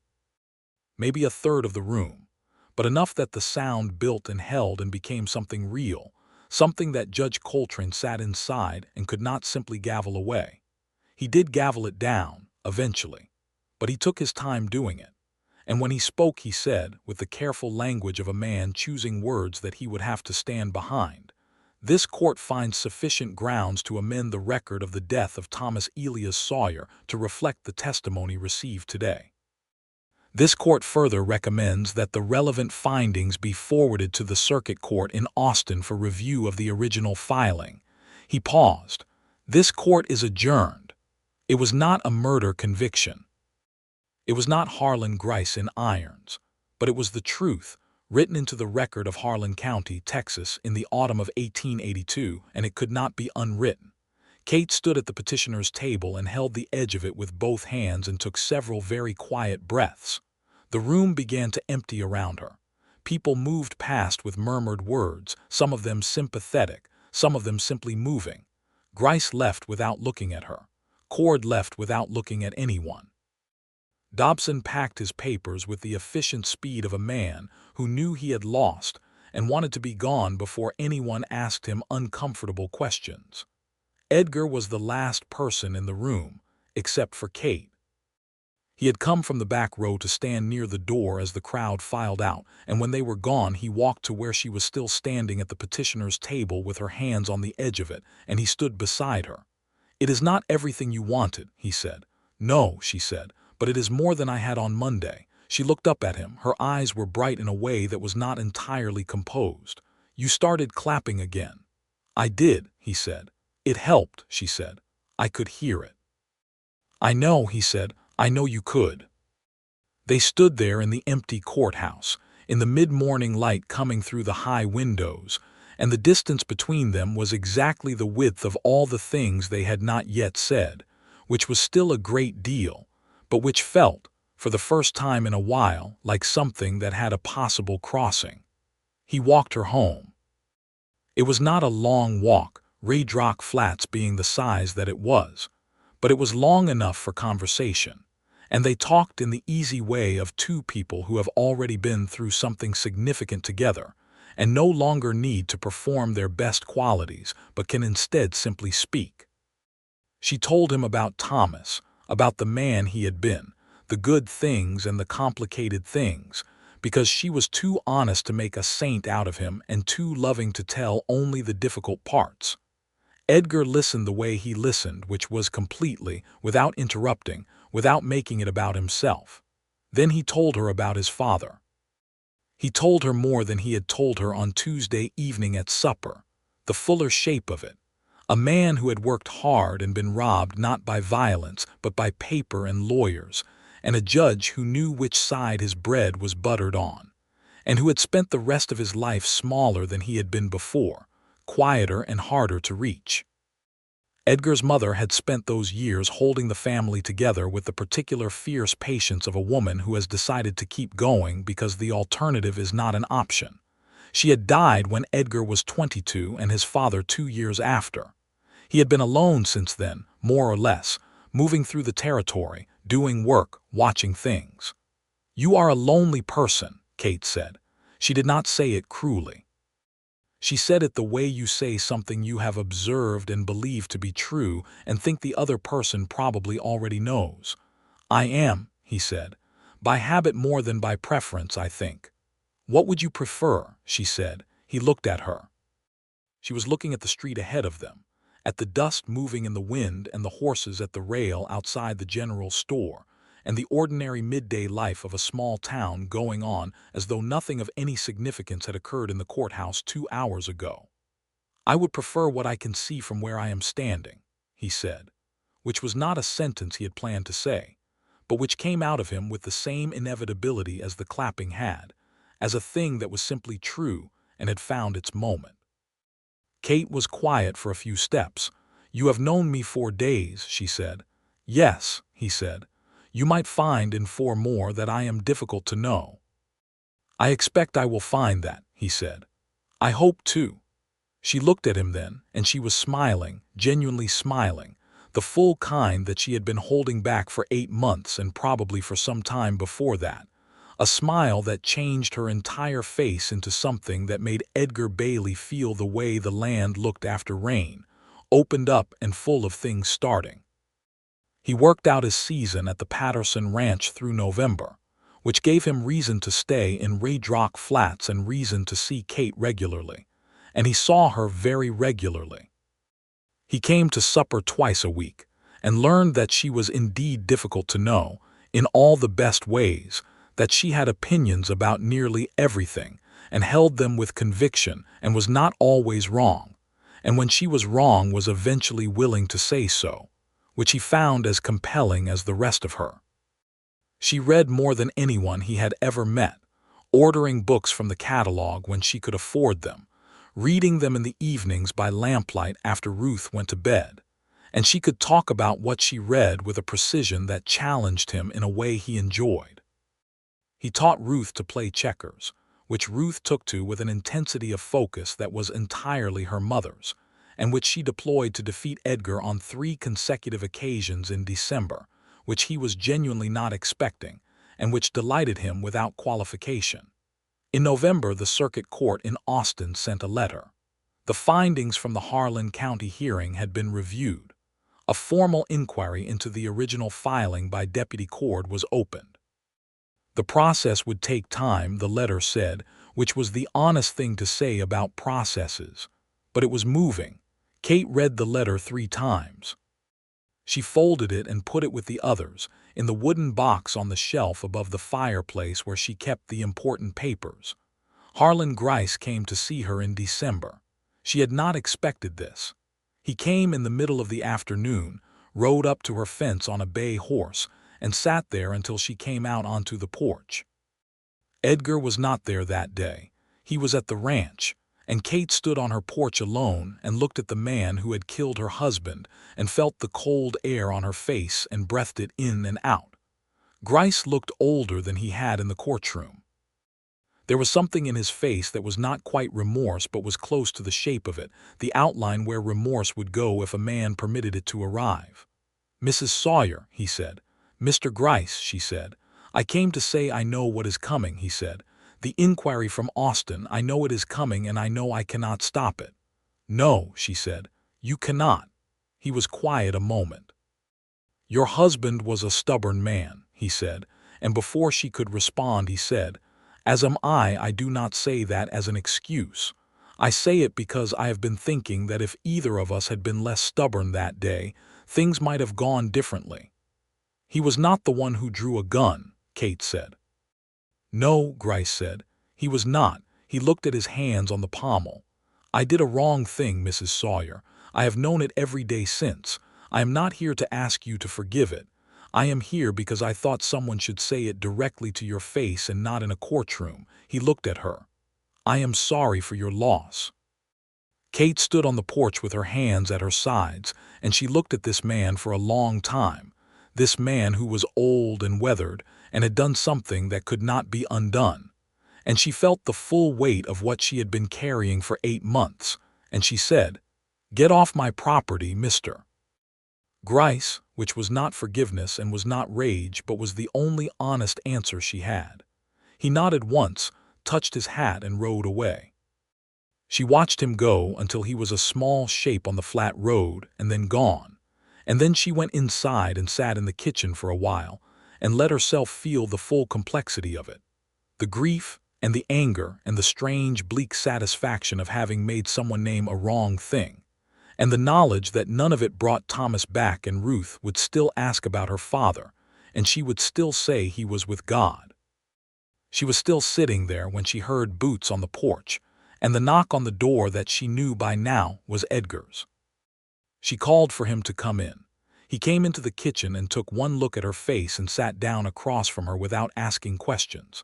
Maybe a third of the room, but enough that the sound built and held and became something real, something that Judge Coltrane sat inside and could not simply gavel away. He did gavel it down, eventually, but he took his time doing it. And when he spoke, he said, with the careful language of a man choosing words that he would have to stand behind, "This court finds sufficient grounds to amend the record of the death of Thomas Elias Sawyer to reflect the testimony received today. This court further recommends that the relevant findings be forwarded to the Circuit Court in Austin for review of the original filing." He paused. "This court is adjourned." It was not a murder conviction. It was not Harlan Grice in irons, but it was the truth, written into the record of Harlan County, Texas, in the autumn of 1882, and it could not be unwritten. Kate stood at the petitioner's table and held the edge of it with both hands and took several very quiet breaths. The room began to empty around her. People moved past with murmured words, some of them sympathetic, some of them simply moving. Grice left without looking at her. Cord left without looking at anyone. Dobson packed his papers with the efficient speed of a man who knew he had lost and wanted to be gone before anyone asked him uncomfortable questions. Edgar was the last person in the room, except for Kate. He had come from the back row to stand near the door as the crowd filed out, and when they were gone he walked to where she was still standing at the petitioner's table with her hands on the edge of it, and he stood beside her. "It is not everything you wanted," he said. "No," she said, "but it is more than I had on Monday." She looked up at him. Her eyes were bright in a way that was not entirely composed. "You started clapping again." "I did," he said. "It helped," she said. "I could hear it." "I know," he said. "I know you could." They stood there in the empty courthouse, in the mid-morning light coming through the high windows, and the distance between them was exactly the width of all the things they had not yet said, which was still a great deal, but which felt, for the first time in a while, like something that had a possible crossing. He walked her home. It was not a long walk, Raydrock Flats being the size that it was, but it was long enough for conversation, and they talked in the easy way of two people who have already been through something significant together, and no longer need to perform their best qualities, but can instead simply speak. She told him about Thomas, about the man he had been, the good things and the complicated things, because she was too honest to make a saint out of him and too loving to tell only the difficult parts. Edgar listened the way he listened, which was completely, without interrupting, without making it about himself. Then he told her about his father. He told her more than he had told her on Tuesday evening at supper, the fuller shape of it. A man who had worked hard and been robbed not by violence but by paper and lawyers, and a judge who knew which side his bread was buttered on, and who had spent the rest of his life smaller than he had been before, quieter and harder to reach. Edgar's mother had spent those years holding the family together with the particular fierce patience of a woman who has decided to keep going because the alternative is not an option. She had died when Edgar was 22 and his father 2 years after. He had been alone since then, more or less, moving through the territory, doing work, watching things. "You are a lonely person," Kate said. She did not say it cruelly. She said it the way you say something you have observed and believe to be true and think the other person probably already knows. "I am," he said. "By habit more than by preference, I think." "What would you prefer?" she said. He looked at her. She was looking at the street ahead of them, at the dust moving in the wind and the horses at the rail outside the general store, and the ordinary midday life of a small town going on as though nothing of any significance had occurred in the courthouse 2 hours ago. "I would prefer what I can see from where I am standing," he said, which was not a sentence he had planned to say, but which came out of him with the same inevitability as the clapping had, as a thing that was simply true and had found its moment. Kate was quiet for a few steps. "You have known me 4 days," she said. "Yes," he said. "You might find in 4 more that I am difficult to know." "I expect I will find that," he said. "I hope too." She looked at him then, and she was smiling, genuinely smiling, the full kind that she had been holding back for 8 months and probably for some time before that. A smile that changed her entire face into something that made Edgar Bailey feel the way the land looked after rain, opened up and full of things starting. He worked out his season at the Patterson Ranch through November, which gave him reason to stay in Redrock Flats and reason to see Kate regularly, and he saw her very regularly. He came to supper twice a week, and learned that she was indeed difficult to know, in all the best ways, that she had opinions about nearly everything, and held them with conviction, and was not always wrong, and when she was wrong was eventually willing to say so, which he found as compelling as the rest of her. She read more than anyone he had ever met, ordering books from the catalog when she could afford them, reading them in the evenings by lamplight after Ruth went to bed, and she could talk about what she read with a precision that challenged him in a way he enjoyed. He taught Ruth to play checkers, which Ruth took to with an intensity of focus that was entirely her mother's, and which she deployed to defeat Edgar on 3 consecutive occasions in December, which he was genuinely not expecting, and which delighted him without qualification. In November, the Circuit Court in Austin sent a letter. The findings from the Harlan County hearing had been reviewed. A formal inquiry into the original filing by Deputy Cord was opened. The process would take time, the letter said, which was the honest thing to say about processes. But it was moving. Kate read the letter 3 times. She folded it and put it with the others, in the wooden box on the shelf above the fireplace where she kept the important papers. Harlan Grice came to see her in December. She had not expected this. He came in the middle of the afternoon, rode up to her fence on a bay horse, and sat there until she came out onto the porch. Edgar was not there that day. He was at the ranch, and Kate stood on her porch alone and looked at the man who had killed her husband and felt the cold air on her face and breathed it in and out. Grice looked older than he had in the courtroom. There was something in his face that was not quite remorse but was close to the shape of it, the outline where remorse would go if a man permitted it to arrive. "Mrs. Sawyer," he said. "Mr. Grice," she said. "I came to say I know what is coming," he said. "The inquiry from Austin, I know it is coming and I know I cannot stop it." "No," she said, "you cannot." He was quiet a moment. "Your husband was a stubborn man," he said, and before she could respond he said, "As am I do not say that as an excuse. I say it because I have been thinking that if either of us had been less stubborn that day, things might have gone differently." "He was not the one who drew a gun," Kate said. "No," Grice said, "he was not." He looked at his hands on the pommel. "I did a wrong thing, Mrs. Sawyer. I have known it every day since. I am not here to ask you to forgive it. I am here because I thought someone should say it directly to your face and not in a courtroom." He looked at her. "I am sorry for your loss." Kate stood on the porch with her hands at her sides, and she looked at this man for a long time, this man who was old and weathered and had done something that could not be undone. And she felt the full weight of what she had been carrying for 8 months, and she said, "Get off my property, Mr. Grice," which was not forgiveness and was not rage but was the only honest answer she had. He nodded once, touched his hat and rode away. She watched him go until he was a small shape on the flat road and then gone, and then she went inside and sat in the kitchen for a while and let herself feel the full complexity of it, the grief and the anger and the strange bleak satisfaction of having made someone name a wrong thing, and the knowledge that none of it brought Thomas back, and Ruth would still ask about her father, and she would still say he was with God. She was still sitting there when she heard boots on the porch, and the knock on the door that she knew by now was Edgar's. She called for him to come in. He came into the kitchen and took one look at her face and sat down across from her without asking questions.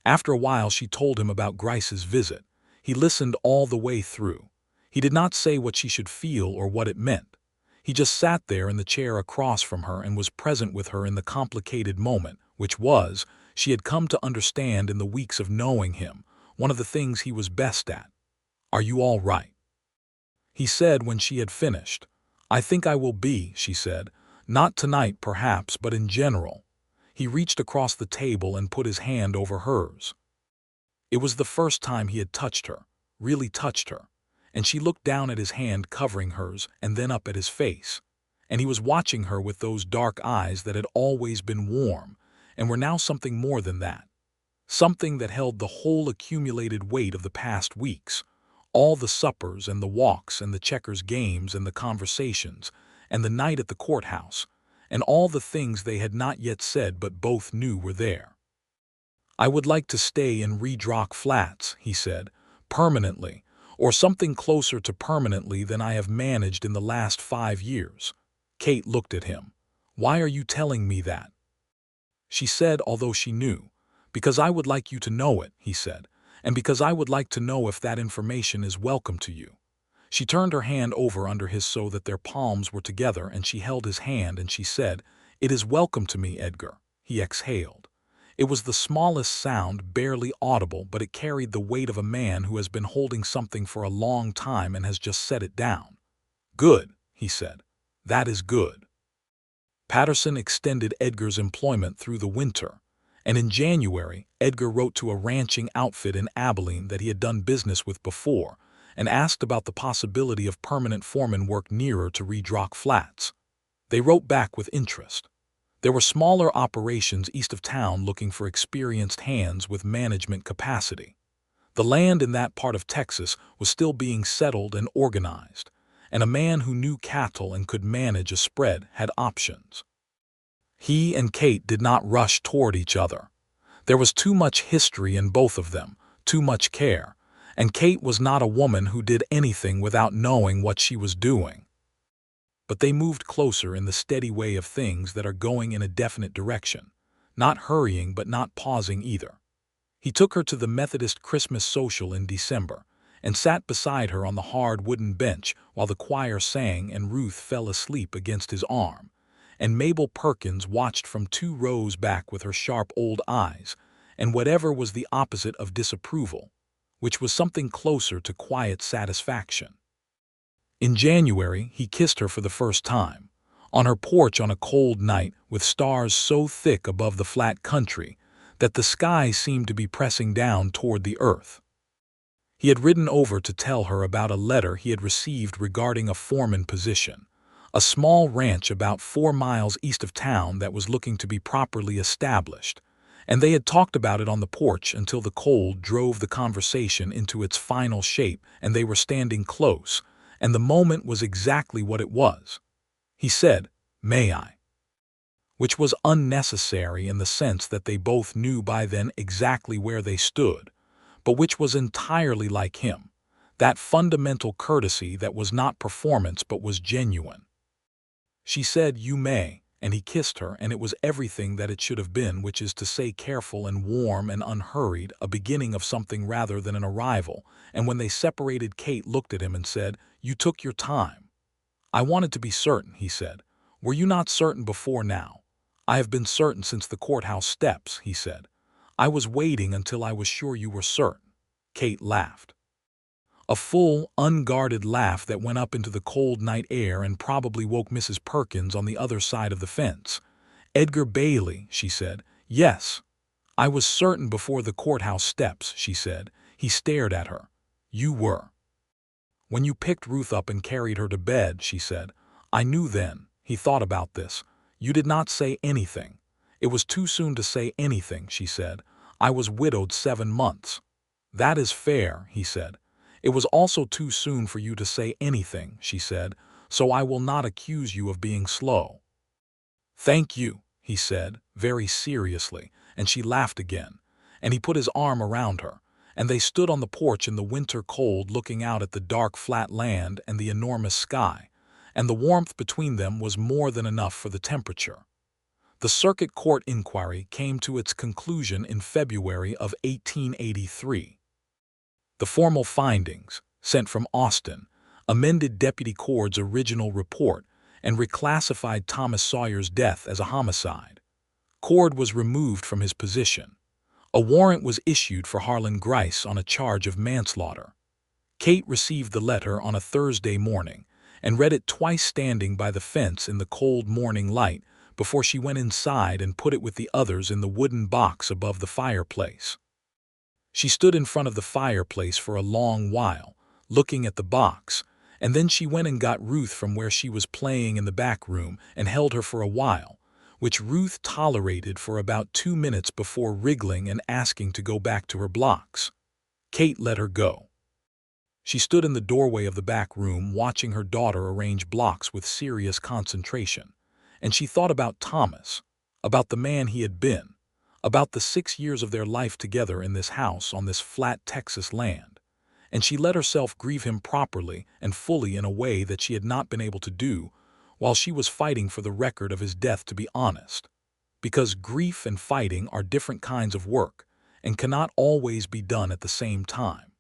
After a while she told him about Grice's visit. He listened all the way through. He did not say what she should feel or what it meant. He just sat there in the chair across from her and was present with her in the complicated moment, which was, she had come to understand in the weeks of knowing him, one of the things he was best at. "Are you all right?" he said when she had finished. "I think I will be," she said. "Not tonight, perhaps, but in general." He reached across the table and put his hand over hers. It was the first time he had touched her, really touched her, and she looked down at his hand covering hers and then up at his face. And he was watching her with those dark eyes that had always been warm and were now something more than that. Something that held the whole accumulated weight of the past weeks. All the suppers and the walks and the checkers games and the conversations and the night at the courthouse and all the things they had not yet said but both knew were there. "I would like to stay in Redrock Flats," he said, "permanently, or something closer to permanently than I have managed in the last 5 years. Kate looked at him. "Why are you telling me that?" She said, although she knew. "Because I would like you to know it," he said, "and because I would like to know if that information is welcome to you." She turned her hand over under his so that their palms were together, and she held his hand and she said, "It is welcome to me, Edgar." He exhaled. It was the smallest sound, barely audible, but it carried the weight of a man who has been holding something for a long time and has just set it down. "Good," he said. "That is good." Patterson extended Edgar's employment through the winter, and in January, Edgar wrote to a ranching outfit in Abilene that he had done business with before and asked about the possibility of permanent foreman work nearer to Redrock Flats. They wrote back with interest. There were smaller operations east of town looking for experienced hands with management capacity. The land in that part of Texas was still being settled and organized, and a man who knew cattle and could manage a spread had options. He and Kate did not rush toward each other. There was too much history in both of them, too much care, and Kate was not a woman who did anything without knowing what she was doing. But they moved closer in the steady way of things that are going in a definite direction, not hurrying but not pausing either. He took her to the Methodist Christmas social in December and sat beside her on the hard wooden bench while the choir sang and Ruth fell asleep against his arm, and Mabel Perkins watched from 2 rows back with her sharp old eyes and whatever was the opposite of disapproval, which was something closer to quiet satisfaction. In January, he kissed her for the first time, on her porch on a cold night with stars so thick above the flat country that the sky seemed to be pressing down toward the earth. He had ridden over to tell her about a letter he had received regarding a foreman position, a small ranch about 4 miles east of town that was looking to be properly established, and they had talked about it on the porch until the cold drove the conversation into its final shape and they were standing close, and the moment was exactly what it was. He said, "May I?" which was unnecessary in the sense that they both knew by then exactly where they stood, but which was entirely like him, that fundamental courtesy that was not performance but was genuine. She said, "You may," and he kissed her, and it was everything that it should have been, which is to say careful and warm and unhurried, a beginning of something rather than an arrival, and when they separated Kate looked at him and said, "You took your time." "I wanted to be certain," he said. "Were you not certain before now?" "I have been certain since the courthouse steps," he said. "I was waiting until I was sure you were certain." Kate laughed. A full, unguarded laugh that went up into the cold night air and probably woke Mrs. Perkins on the other side of the fence. "Edgar Bailey," she said. "Yes." "I was certain before the courthouse steps," she said. He stared at her. "You were." "When you picked Ruth up and carried her to bed," she said. "I knew then." He thought about this. "You did not say anything." "It was too soon to say anything," she said. "I was widowed 7 months." "That is fair," he said. "It was also too soon for you to say anything," she said, "so I will not accuse you of being slow." "Thank you," he said, very seriously, and she laughed again, and he put his arm around her, and they stood on the porch in the winter cold looking out at the dark flat land and the enormous sky, and the warmth between them was more than enough for the temperature. The circuit court inquiry came to its conclusion in February of 1883. The formal findings, sent from Austin, amended Deputy Cord's original report and reclassified Thomas Sawyer's death as a homicide. Cord was removed from his position. A warrant was issued for Harlan Grice on a charge of manslaughter. Kate received the letter on a Thursday morning and read it twice standing by the fence in the cold morning light before she went inside and put it with the others in the wooden box above the fireplace. She stood in front of the fireplace for a long while, looking at the box, and then she went and got Ruth from where she was playing in the back room and held her for a while, which Ruth tolerated for about 2 minutes before wriggling and asking to go back to her blocks. Kate let her go. She stood in the doorway of the back room watching her daughter arrange blocks with serious concentration, and she thought about Thomas, about the man he had been, about the 6 years of their life together in this house on this flat Texas land, and she let herself grieve him properly and fully in a way that she had not been able to do while she was fighting for the record of his death, to be honest, because grief and fighting are different kinds of work and cannot always be done at the same time.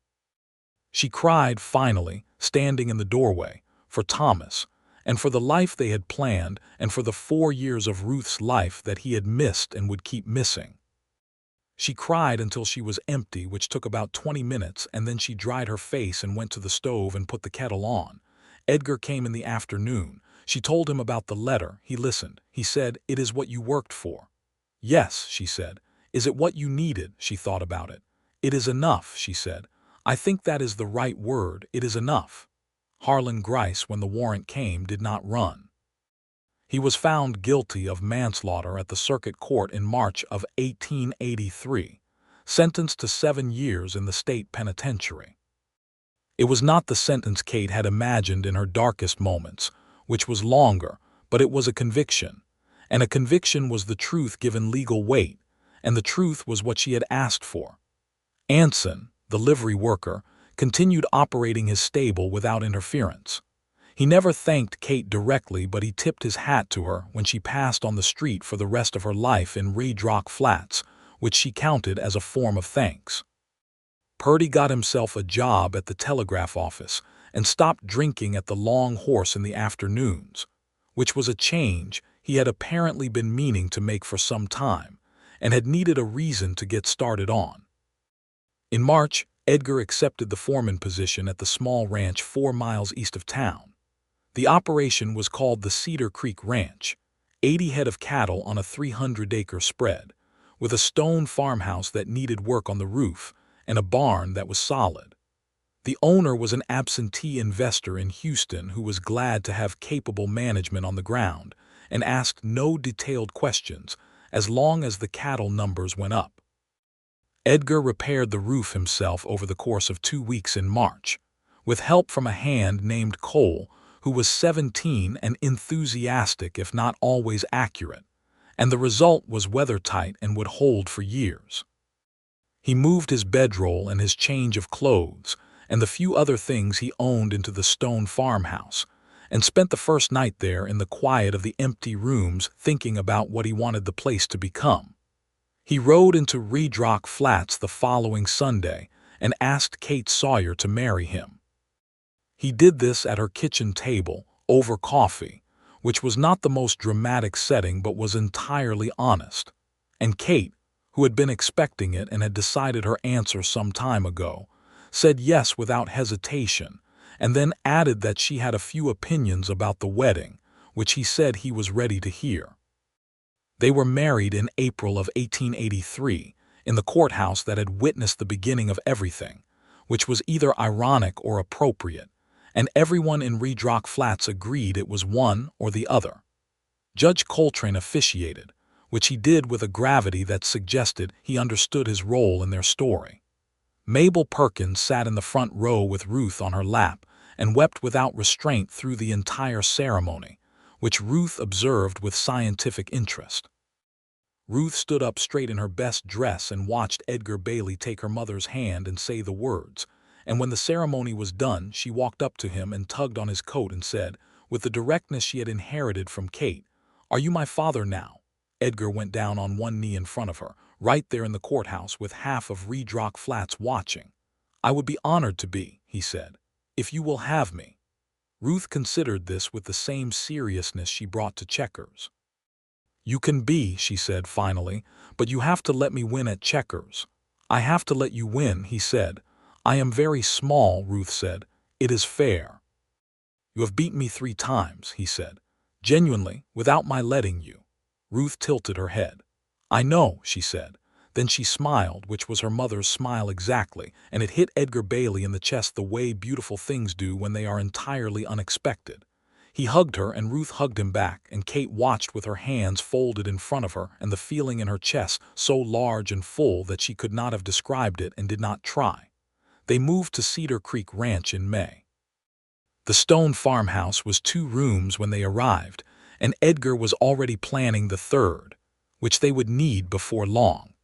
She cried, finally, standing in the doorway, for Thomas, and for the life they had planned, and for the 4 years of Ruth's life that he had missed and would keep missing. She cried until she was empty, which took about 20 minutes, and then she dried her face and went to the stove and put the kettle on. Edgar came in the afternoon. She told him about the letter. He listened. He said, "It is what you worked for." "Yes," she said. "Is it what you needed?" She thought about it. "It is enough," she said. "I think that is the right word. It is enough." Harlan Grice, when the warrant came, did not run. He was found guilty of manslaughter at the circuit court in March of 1883, sentenced to 7 years in the state penitentiary. It was not the sentence Kate had imagined in her darkest moments, which was longer, but it was a conviction, and a conviction was the truth given legal weight, and the truth was what she had asked for. Anson, the livery worker, continued operating his stable without interference. He never thanked Kate directly, but he tipped his hat to her when she passed on the street for the rest of her life in Redrock Flats, which she counted as a form of thanks. Purdy got himself a job at the telegraph office and stopped drinking at the Long Horse in the afternoons, which was a change he had apparently been meaning to make for some time and had needed a reason to get started on. In March, Edgar accepted the foreman position at the small ranch 4 miles east of town. The operation was called the Cedar Creek Ranch, 80 head of cattle on a 300-acre spread, with a stone farmhouse that needed work on the roof and a barn that was solid. The owner was an absentee investor in Houston who was glad to have capable management on the ground and asked no detailed questions as long as the cattle numbers went up. Edgar repaired the roof himself over the course of 2 weeks in March, with help from a hand named Cole, who was 17 and enthusiastic if not always accurate, and the result was weathertight and would hold for years. He moved his bedroll and his change of clothes and the few other things he owned into the stone farmhouse, and spent the first night there in the quiet of the empty rooms thinking about what he wanted the place to become. He rode into Redrock Flats the following Sunday and asked Kate Sawyer to marry him. He did this at her kitchen table, over coffee, which was not the most dramatic setting but was entirely honest, and Kate, who had been expecting it and had decided her answer some time ago, said yes without hesitation, and then added that she had a few opinions about the wedding, which he said he was ready to hear. They were married in April of 1883 in the courthouse that had witnessed the beginning of everything, which was either ironic or appropriate, and everyone in Redrock Flats agreed it was one or the other. Judge Coltrane officiated, which he did with a gravity that suggested he understood his role in their story. Mabel Perkins sat in the front row with Ruth on her lap and wept without restraint through the entire ceremony, which Ruth observed with scientific interest. Ruth stood up straight in her best dress and watched Edgar Bailey take her mother's hand and say the words, and when the ceremony was done, she walked up to him and tugged on his coat and said, with the directness she had inherited from Kate, "Are you my father now?" Edgar went down on one knee in front of her, right there in the courthouse with half of Redrock Flats watching. "I would be honored to be," he said, "if you will have me." Ruth considered this with the same seriousness she brought to checkers. "You can be," she said finally, "but you have to let me win at checkers." "I have to let you win," he said. "I am very small," Ruth said. "It is fair." "You have beaten me 3 times," he said. "Genuinely, without my letting you." Ruth tilted her head. "I know," she said. Then she smiled, which was her mother's smile exactly, and it hit Edgar Bailey in the chest the way beautiful things do when they are entirely unexpected. He hugged her and Ruth hugged him back, and Kate watched with her hands folded in front of her and the feeling in her chest so large and full that she could not have described it and did not try. They moved to Cedar Creek Ranch in May. The stone farmhouse was 2 rooms when they arrived, and Edgar was already planning the 3rd, which they would need before long.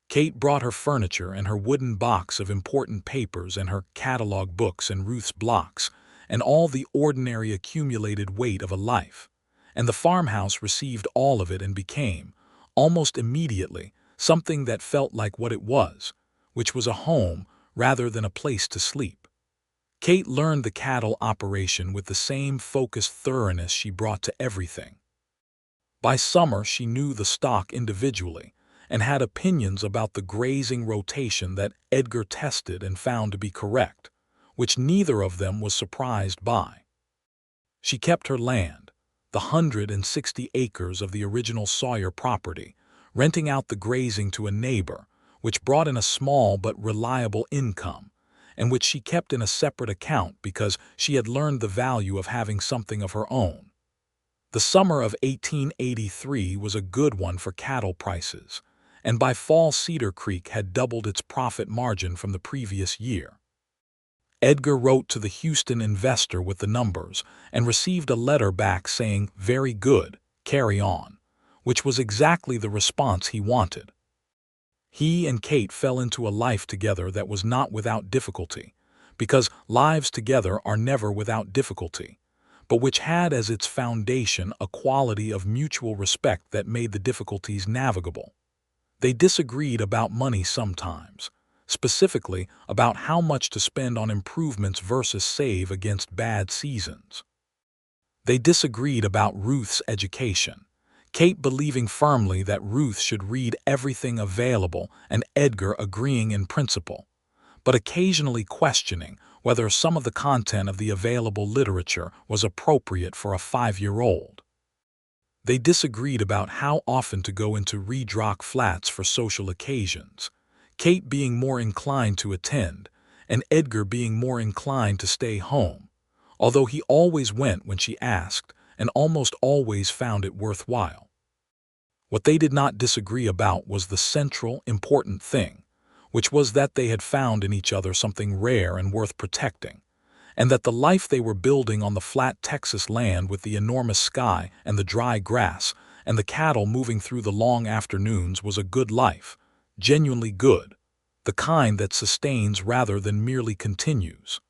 Kate brought her furniture and her wooden box of important papers and her catalog books and Ruth's blocks, and all the ordinary accumulated weight of a life, and the farmhouse received all of it and became, almost immediately, something that felt like what it was, which was a home rather than a place to sleep. Kate learned the cattle operation with the same focused thoroughness she brought to everything. By summer she knew the stock individually and had opinions about the grazing rotation that Edgar tested and found to be correct, which neither of them was surprised by. She kept her land, the 160 acres of the original Sawyer property, renting out the grazing to a neighbor, which brought in a small but reliable income, and which she kept in a separate account because she had learned the value of having something of her own. The summer of 1883 was a good one for cattle prices, and by fall Cedar Creek had doubled its profit margin from the previous year. Edgar wrote to the Houston investor with the numbers and received a letter back saying, "Very good, carry on," which was exactly the response he wanted. He and Kate fell into a life together that was not without difficulty, because lives together are never without difficulty, but which had as its foundation a quality of mutual respect that made the difficulties navigable. They disagreed about money sometimes, specifically about how much to spend on improvements versus save against bad seasons. They disagreed about Ruth's education, Kate believing firmly that Ruth should read everything available and Edgar agreeing in principle, but occasionally questioning whether some of the content of the available literature was appropriate for a 5-year-old. They disagreed about how often to go into Redrock Flats for social occasions, Kate being more inclined to attend, and Edgar being more inclined to stay home, although he always went when she asked and almost always found it worthwhile. What they did not disagree about was the central, important thing, which was that they had found in each other something rare and worth protecting, and that the life they were building on the flat Texas land with the enormous sky and the dry grass and the cattle moving through the long afternoons was a good life, genuinely good, the kind that sustains rather than merely continues.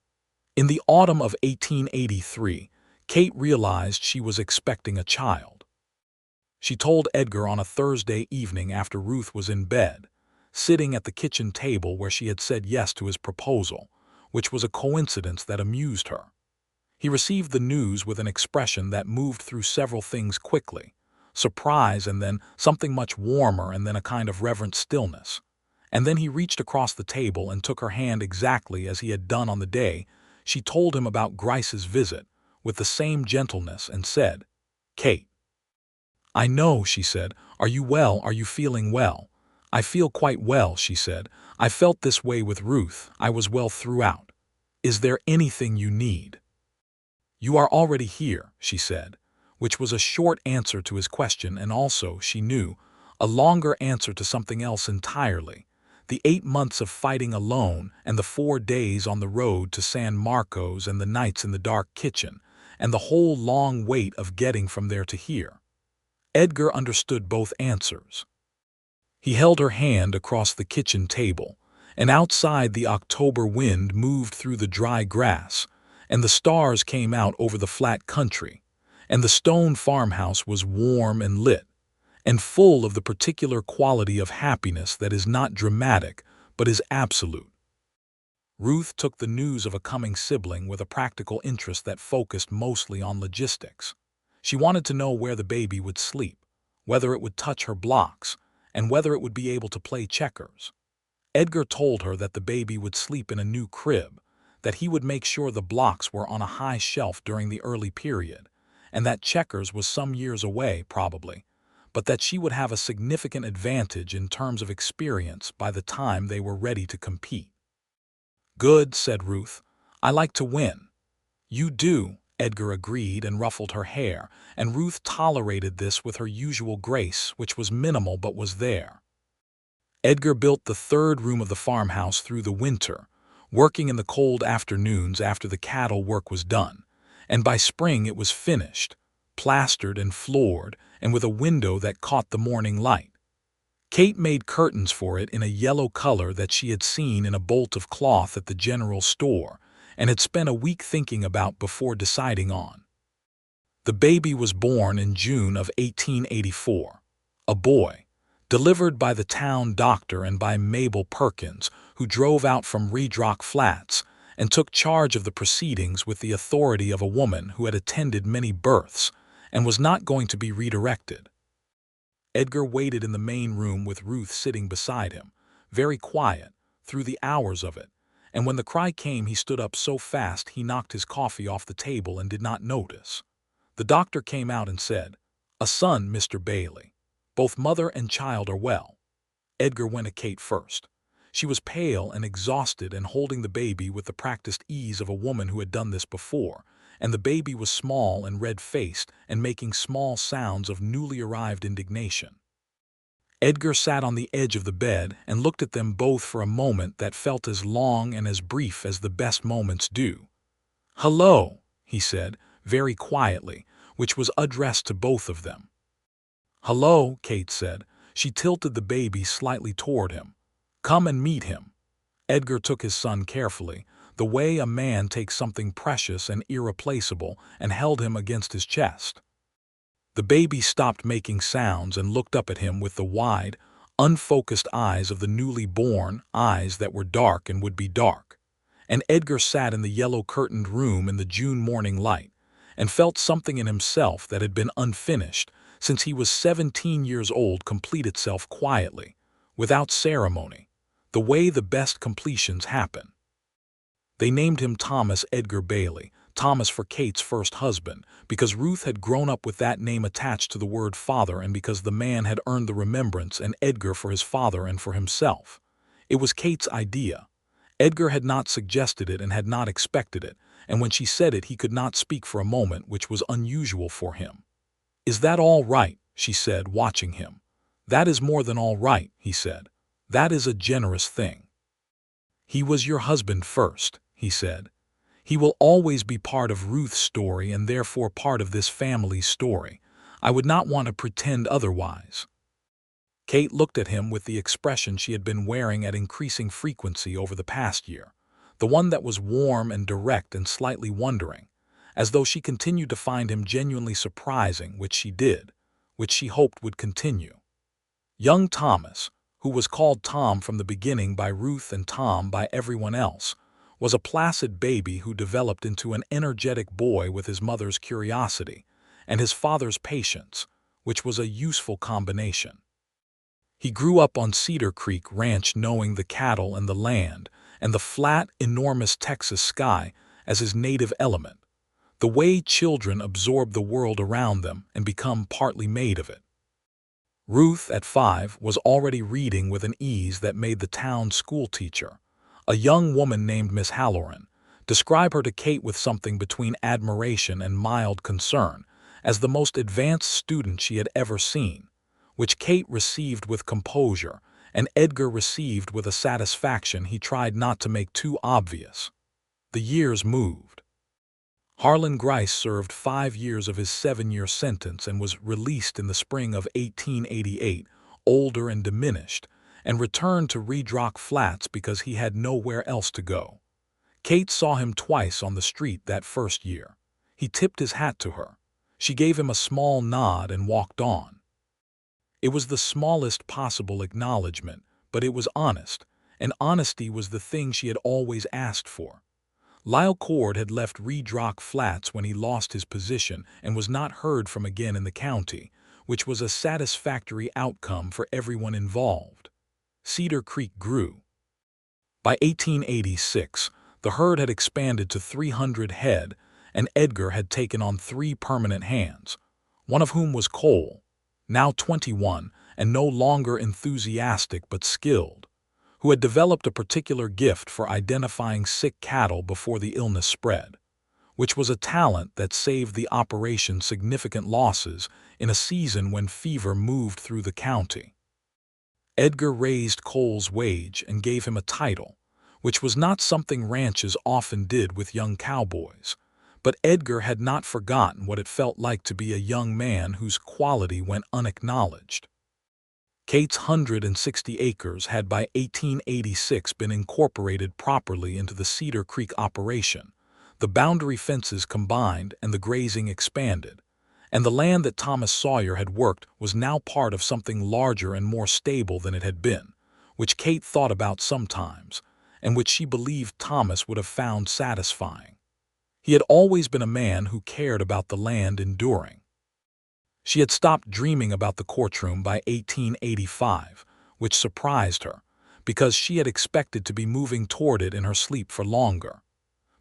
In the autumn of 1883, Kate realized she was expecting a child. She told Edgar on a Thursday evening after Ruth was in bed, sitting at the kitchen table where she had said yes to his proposal, which was a coincidence that amused her. He received the news with an expression that moved through several things quickly, surprise and then something much warmer and then a kind of reverent stillness. And then he reached across the table and took her hand exactly as he had done on the day she told him about Grice's visit, with the same gentleness, and said, "Kate." "I know," she said. "Are you well? Are you feeling well?" "I feel quite well," she said. "I felt this way with Ruth. I was well throughout. Is there anything you need?" "You are already here," she said, which was a short answer to his question and also, she knew, a longer answer to something else entirely, The 8 months of fighting alone, and the 4 days on the road to San Marcos, and the nights in the dark kitchen, and the whole long wait of getting from there to here. Edgar understood both answers. He held her hand across the kitchen table, and outside the October wind moved through the dry grass, and the stars came out over the flat country, and the stone farmhouse was warm and lit, and full of the particular quality of happiness that is not dramatic but is absolute. Ruth took the news of a coming sibling with a practical interest that focused mostly on logistics. She wanted to know where the baby would sleep, whether it would touch her blocks, and whether it would be able to play checkers. Edgar told her that the baby would sleep in a new crib, that he would make sure the blocks were on a high shelf during the early period, and that checkers was some years away, probably, but that she would have a significant advantage in terms of experience by the time they were ready to compete. "Good," said Ruth. "I like to win." "You do," Edgar agreed and ruffled her hair, and Ruth tolerated this with her usual grace, which was minimal but was there. Edgar built the third room of the farmhouse through the winter, working in the cold afternoons after the cattle work was done, and by spring it was finished, plastered and floored, and with a window that caught the morning light. Kate made curtains for it in a yellow color that she had seen in a bolt of cloth at the general store, and had spent a week thinking about before deciding on. The baby was born in June of 1884, a boy, delivered by the town doctor and by Mabel Perkins, who drove out from Redrock Flats and took charge of the proceedings with the authority of a woman who had attended many births and was not going to be redirected. Edgar waited in the main room with Ruth sitting beside him, very quiet, through the hours of it, and when the cry came he stood up so fast he knocked his coffee off the table and did not notice. The doctor came out and said, "A son, Mr. Bailey. Both mother and child are well." Edgar went to Kate first. She was pale and exhausted and holding the baby with the practiced ease of a woman who had done this before, and the baby was small and red-faced and making small sounds of newly arrived indignation. Edgar sat on the edge of the bed and looked at them both for a moment that felt as long and as brief as the best moments do. "Hello," he said, very quietly, which was addressed to both of them. "Hello," Kate said. She tilted the baby slightly toward him. "Come and meet him." Edgar took his son carefully, the way a man takes something precious and irreplaceable, and held him against his chest. The baby stopped making sounds and looked up at him with the wide, unfocused eyes of the newly born, eyes that were dark and would be dark. And Edgar sat in the yellow-curtained room in the June morning light, and felt something in himself that had been unfinished since he was 17 years old complete itself quietly, without ceremony, the way the best completions happen. They named him Thomas Edgar Bailey, Thomas for Kate's first husband, because Ruth had grown up with that name attached to the word father and because the man had earned the remembrance, and Edgar for his father and for himself. It was Kate's idea. Edgar had not suggested it and had not expected it, and when she said it he could not speak for a moment, which was unusual for him. "Is that all right?" she said, watching him. "That is more than all right," he said. "That is a generous thing." "He was your husband first," he said. "He will always be part of Ruth's story and therefore part of this family's story. I would not want to pretend otherwise." Kate looked at him with the expression she had been wearing at increasing frequency over the past year, the one that was warm and direct and slightly wondering, as though she continued to find him genuinely surprising, which she did, which she hoped would continue. Young Thomas, who was called Tom from the beginning by Ruth and Tom by everyone else, was a placid baby who developed into an energetic boy with his mother's curiosity and his father's patience, which was a useful combination. He grew up on Cedar Creek Ranch knowing the cattle and the land and the flat, enormous Texas sky as his native element, the way children absorb the world around them and become partly made of it. Ruth, at 5, was already reading with an ease that made the town schoolteacher, a young woman named Miss Halloran, describe her to Kate with something between admiration and mild concern as the most advanced student she had ever seen, which Kate received with composure and Edgar received with a satisfaction he tried not to make too obvious. The years moved. Harlan Grice served 5 years of his 7-year sentence and was released in the spring of 1888, older and diminished, and returned to Redrock Flats because he had nowhere else to go. Kate saw him twice on the street that first year. He tipped his hat to her. She gave him a small nod and walked on. It was the smallest possible acknowledgement, but it was honest, and honesty was the thing she had always asked for. Lyle Cord had left Redrock Flats when he lost his position and was not heard from again in the county, which was a satisfactory outcome for everyone involved. Cedar Creek grew. By 1886, the herd had expanded to 300 head, and Edgar had taken on 3 permanent hands, one of whom was Cole, now 21 and no longer enthusiastic but skilled, who had developed a particular gift for identifying sick cattle before the illness spread, which was a talent that saved the operation significant losses in a season when fever moved through the county. Edgar raised Cole's wage and gave him a title, which was not something ranches often did with young cowboys, but Edgar had not forgotten what it felt like to be a young man whose quality went unacknowledged. Kate's 160 acres had by 1886 been incorporated properly into the Cedar Creek operation, the boundary fences combined and the grazing expanded, and the land that Thomas Sawyer had worked was now part of something larger and more stable than it had been, which Kate thought about sometimes, and which she believed Thomas would have found satisfying. He had always been a man who cared about the land enduring. She had stopped dreaming about the courtroom by 1885, which surprised her, because she had expected to be moving toward it in her sleep for longer.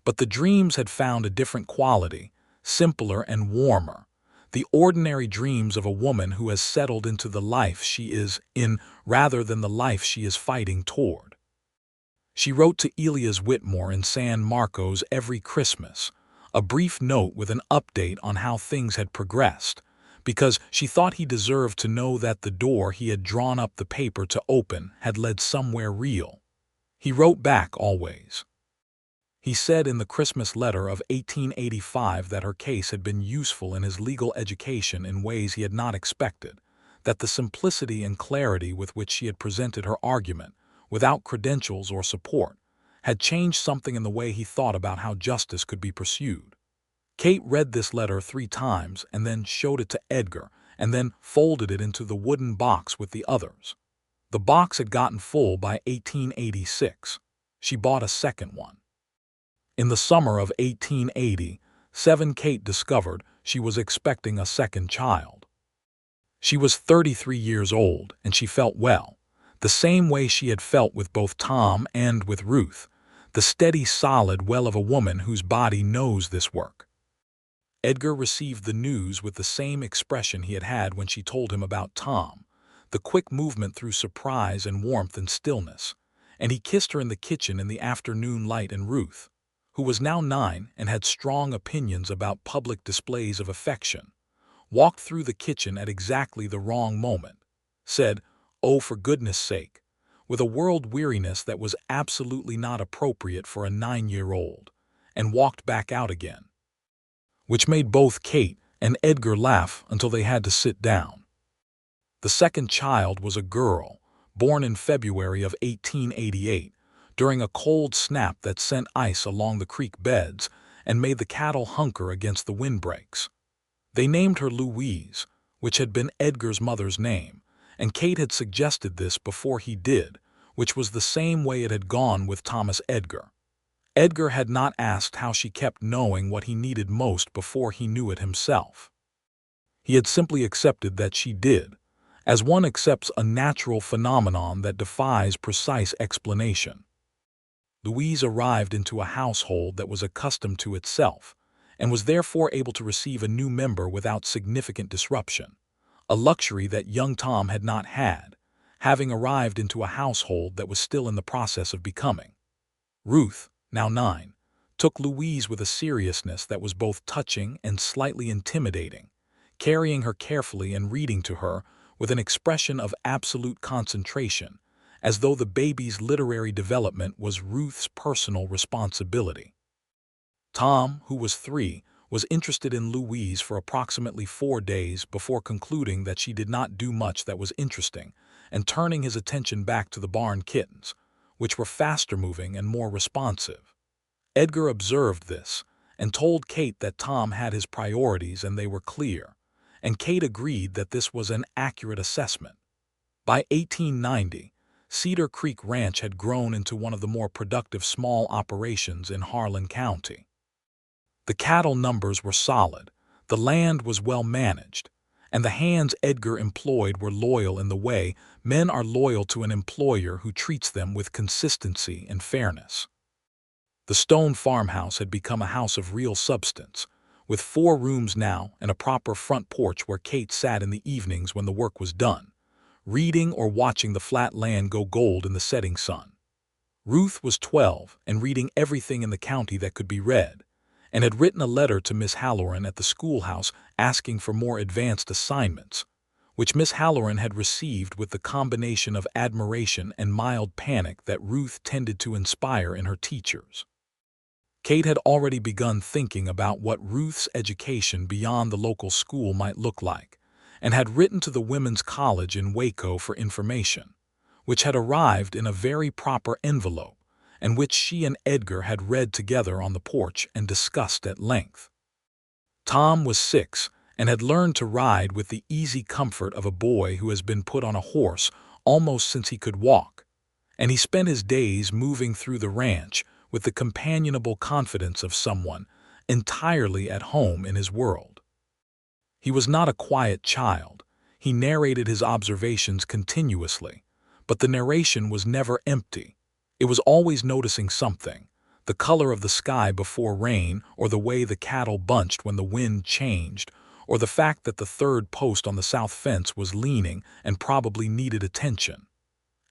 But the dreams had found a different quality, simpler and warmer, the ordinary dreams of a woman who has settled into the life she is in rather than the life she is fighting toward. She wrote to Elias Whitmore in San Marcos every Christmas, a brief note with an update on how things had progressed, because she thought he deserved to know that the door he had drawn up the paper to open had led somewhere real. He wrote back always. He said in the Christmas letter of 1885 that her case had been useful in his legal education in ways he had not expected, that the simplicity and clarity with which she had presented her argument, without credentials or support, had changed something in the way he thought about how justice could be pursued. Kate read this letter 3 times and then showed it to Edgar and then folded it into the wooden box with the others. The box had gotten full by 1886. She bought a second one. In the summer of 1887, Kate discovered she was expecting a second child. She was 33 years old and she felt well, the same way she had felt with both Tom and with Ruth, the steady, solid well of a woman whose body knows this work. Edgar received the news with the same expression he had had when she told him about Tom, the quick movement through surprise and warmth and stillness, and he kissed her in the kitchen in the afternoon light, and Ruth, who was now 9 and had strong opinions about public displays of affection, walked through the kitchen at exactly the wrong moment, said, "Oh, for goodness sake," with a world weariness that was absolutely not appropriate for a 9-year-old, and walked back out again, which made both Kate and Edgar laugh until they had to sit down. The second child was a girl, born in February of 1888, during a cold snap that sent ice along the creek beds and made the cattle hunker against the windbreaks. They named her Louise, which had been Edgar's mother's name, and Kate had suggested this before he did, which was the same way it had gone with Thomas Edgar. Edgar had not asked how she kept knowing what he needed most before he knew it himself. He had simply accepted that she did, as one accepts a natural phenomenon that defies precise explanation. Louise arrived into a household that was accustomed to itself, and was therefore able to receive a new member without significant disruption, a luxury that young Tom had not had, having arrived into a household that was still in the process of becoming. Ruth, now 9, took Louise with a seriousness that was both touching and slightly intimidating, carrying her carefully and reading to her with an expression of absolute concentration, as though the baby's literary development was Ruth's personal responsibility. Tom, who was 3, was interested in Louise for approximately 4 days before concluding that she did not do much that was interesting and turning his attention back to the barn kittens, which were faster moving and more responsive. Edgar observed this and told Kate that Tom had his priorities and they were clear, and Kate agreed that this was an accurate assessment. By 1890, Cedar Creek Ranch had grown into one of the more productive small operations in Harlan County. The cattle numbers were solid, the land was well managed, and the hands Edgar employed were loyal in the way men are loyal to an employer who treats them with consistency and fairness. The stone farmhouse had become a house of real substance, with 4 rooms now and a proper front porch where Kate sat in the evenings when the work was done, reading or watching the flat land go gold in the setting sun. Ruth was 12 and reading everything in the county that could be read, and had written a letter to Miss Halloran at the schoolhouse asking for more advanced assignments, which Miss Halloran had received with the combination of admiration and mild panic that Ruth tended to inspire in her teachers. Kate had already begun thinking about what Ruth's education beyond the local school might look like, and had written to the Women's College in Waco for information, which had arrived in a very proper envelope, and which she and Edgar had read together on the porch and discussed at length. Tom was 6 and had learned to ride with the easy comfort of a boy who has been put on a horse almost since he could walk, and he spent his days moving through the ranch with the companionable confidence of someone entirely at home in his world. He was not a quiet child. He narrated his observations continuously, but the narration was never empty. It was always noticing something, the color of the sky before rain, or the way the cattle bunched when the wind changed, or the fact that the 3rd post on the south fence was leaning and probably needed attention.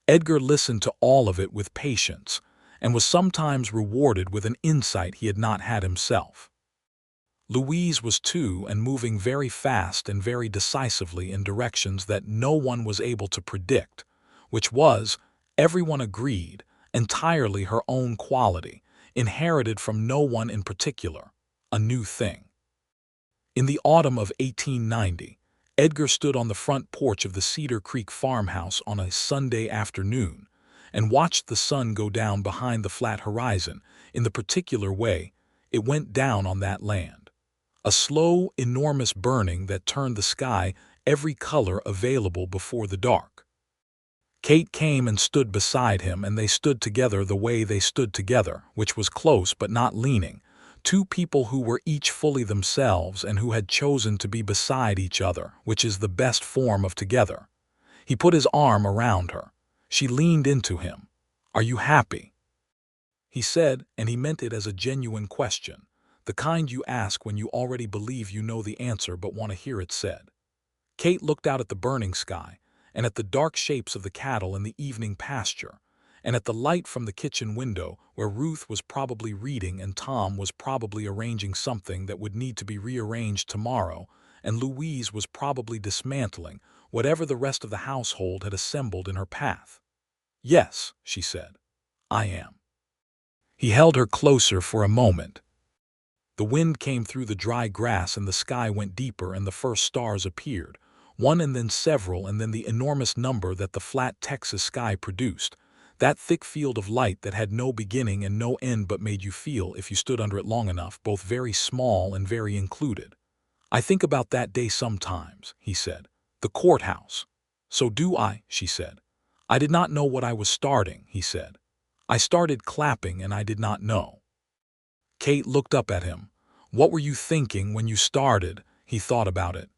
Edgar listened to all of it with patience, and was sometimes rewarded with an insight he had not had himself. Louise was 2 and moving very fast and very decisively in directions that no one was able to predict, which was, everyone agreed, entirely her own quality, inherited from no one in particular, a new thing. In the autumn of 1890, Edgar stood on the front porch of the Cedar Creek farmhouse on a Sunday afternoon and watched the sun go down behind the flat horizon in the particular way it went down on that land. A slow, enormous burning that turned the sky every color available before the dark. Kate came and stood beside him, and they stood together the way they stood together, which was close but not leaning, 2 people who were each fully themselves and who had chosen to be beside each other, which is the best form of together. He put his arm around her. She leaned into him. "Are you happy?" he said, and he meant it as a genuine question, the kind you ask when you already believe you know the answer but want to hear it said. Kate looked out at the burning sky, and at the dark shapes of the cattle in the evening pasture, and at the light from the kitchen window where Ruth was probably reading and Tom was probably arranging something that would need to be rearranged tomorrow, and Louise was probably dismantling whatever the rest of the household had assembled in her path. "Yes," she said, "I am." He held her closer for a moment. The wind came through the dry grass and the sky went deeper and the first stars appeared, one and then several and then the enormous number that the flat Texas sky produced, that thick field of light that had no beginning and no end but made you feel, if you stood under it long enough, both very small and very included. "I think about that day sometimes," he said. "The courthouse." "So do I," she said. "I did not know what I was starting," he said. "I started clapping and I did not know." Kate looked up at him. "What were you thinking when you started?" He thought about it.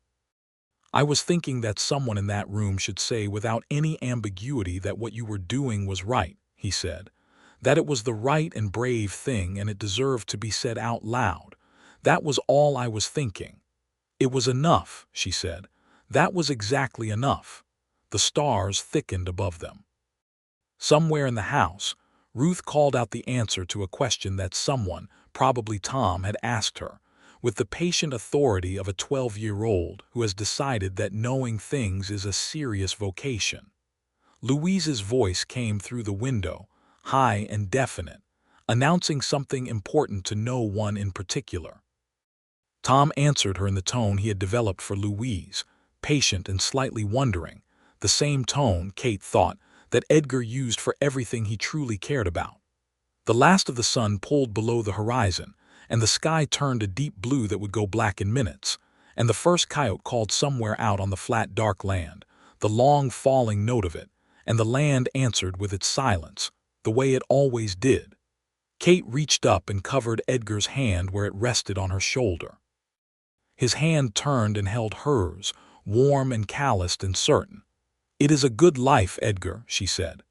"I was thinking that someone in that room should say without any ambiguity that what you were doing was right," he said. "That it was the right and brave thing and it deserved to be said out loud. That was all I was thinking." "It was enough," she said. "That was exactly enough." The stars thickened above them. Somewhere in the house, Ruth called out the answer to a question that someone, probably Tom, had asked her, with the patient authority of a 12-year-old who has decided that knowing things is a serious vocation. Louise's voice came through the window, high and definite, announcing something important to no one in particular. Tom answered her in the tone he had developed for Louise, patient and slightly wondering, the same tone, Kate thought, that Edgar used for everything he truly cared about. The last of the sun pulled below the horizon, and the sky turned a deep blue that would go black in minutes, and the first coyote called somewhere out on the flat dark land, the long falling note of it, and the land answered with its silence, the way it always did. Kate reached up and covered Edgar's hand where it rested on her shoulder. His hand turned and held hers, warm and calloused and certain. "It is a good life, Edgar," she said.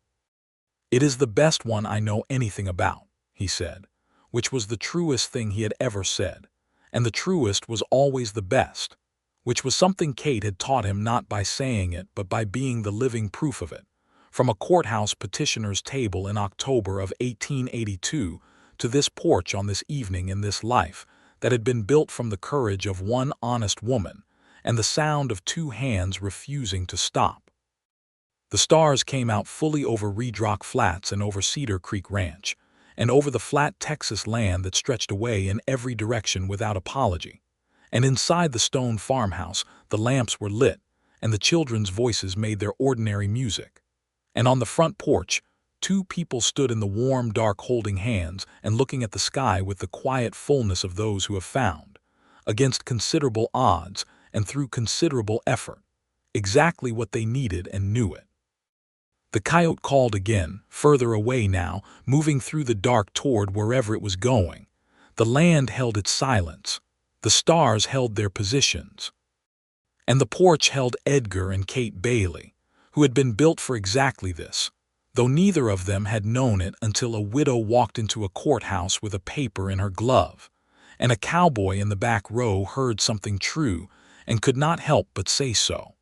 "It is the best one I know anything about," he said, which was the truest thing he had ever said, and the truest was always the best, which was something Kate had taught him not by saying it but by being the living proof of it. From a courthouse petitioner's table in October of 1882 to this porch on this evening in this life that had been built from the courage of one honest woman and the sound of two hands refusing to stop. The stars came out fully over Red Rock Flats and over Cedar Creek Ranch, and over the flat Texas land that stretched away in every direction without apology. And inside the stone farmhouse, the lamps were lit, and the children's voices made their ordinary music. And on the front porch, two people stood in the warm dark holding hands and looking at the sky with the quiet fullness of those who have found, against considerable odds and through considerable effort, exactly what they needed and knew it. The coyote called again, further away now, moving through the dark toward wherever it was going. The land held its silence. The stars held their positions. And the porch held Edgar and Kate Bailey, who had been built for exactly this, though neither of them had known it until a widow walked into a courthouse with a paper in her glove, and a cowboy in the back row heard something true and could not help but say so.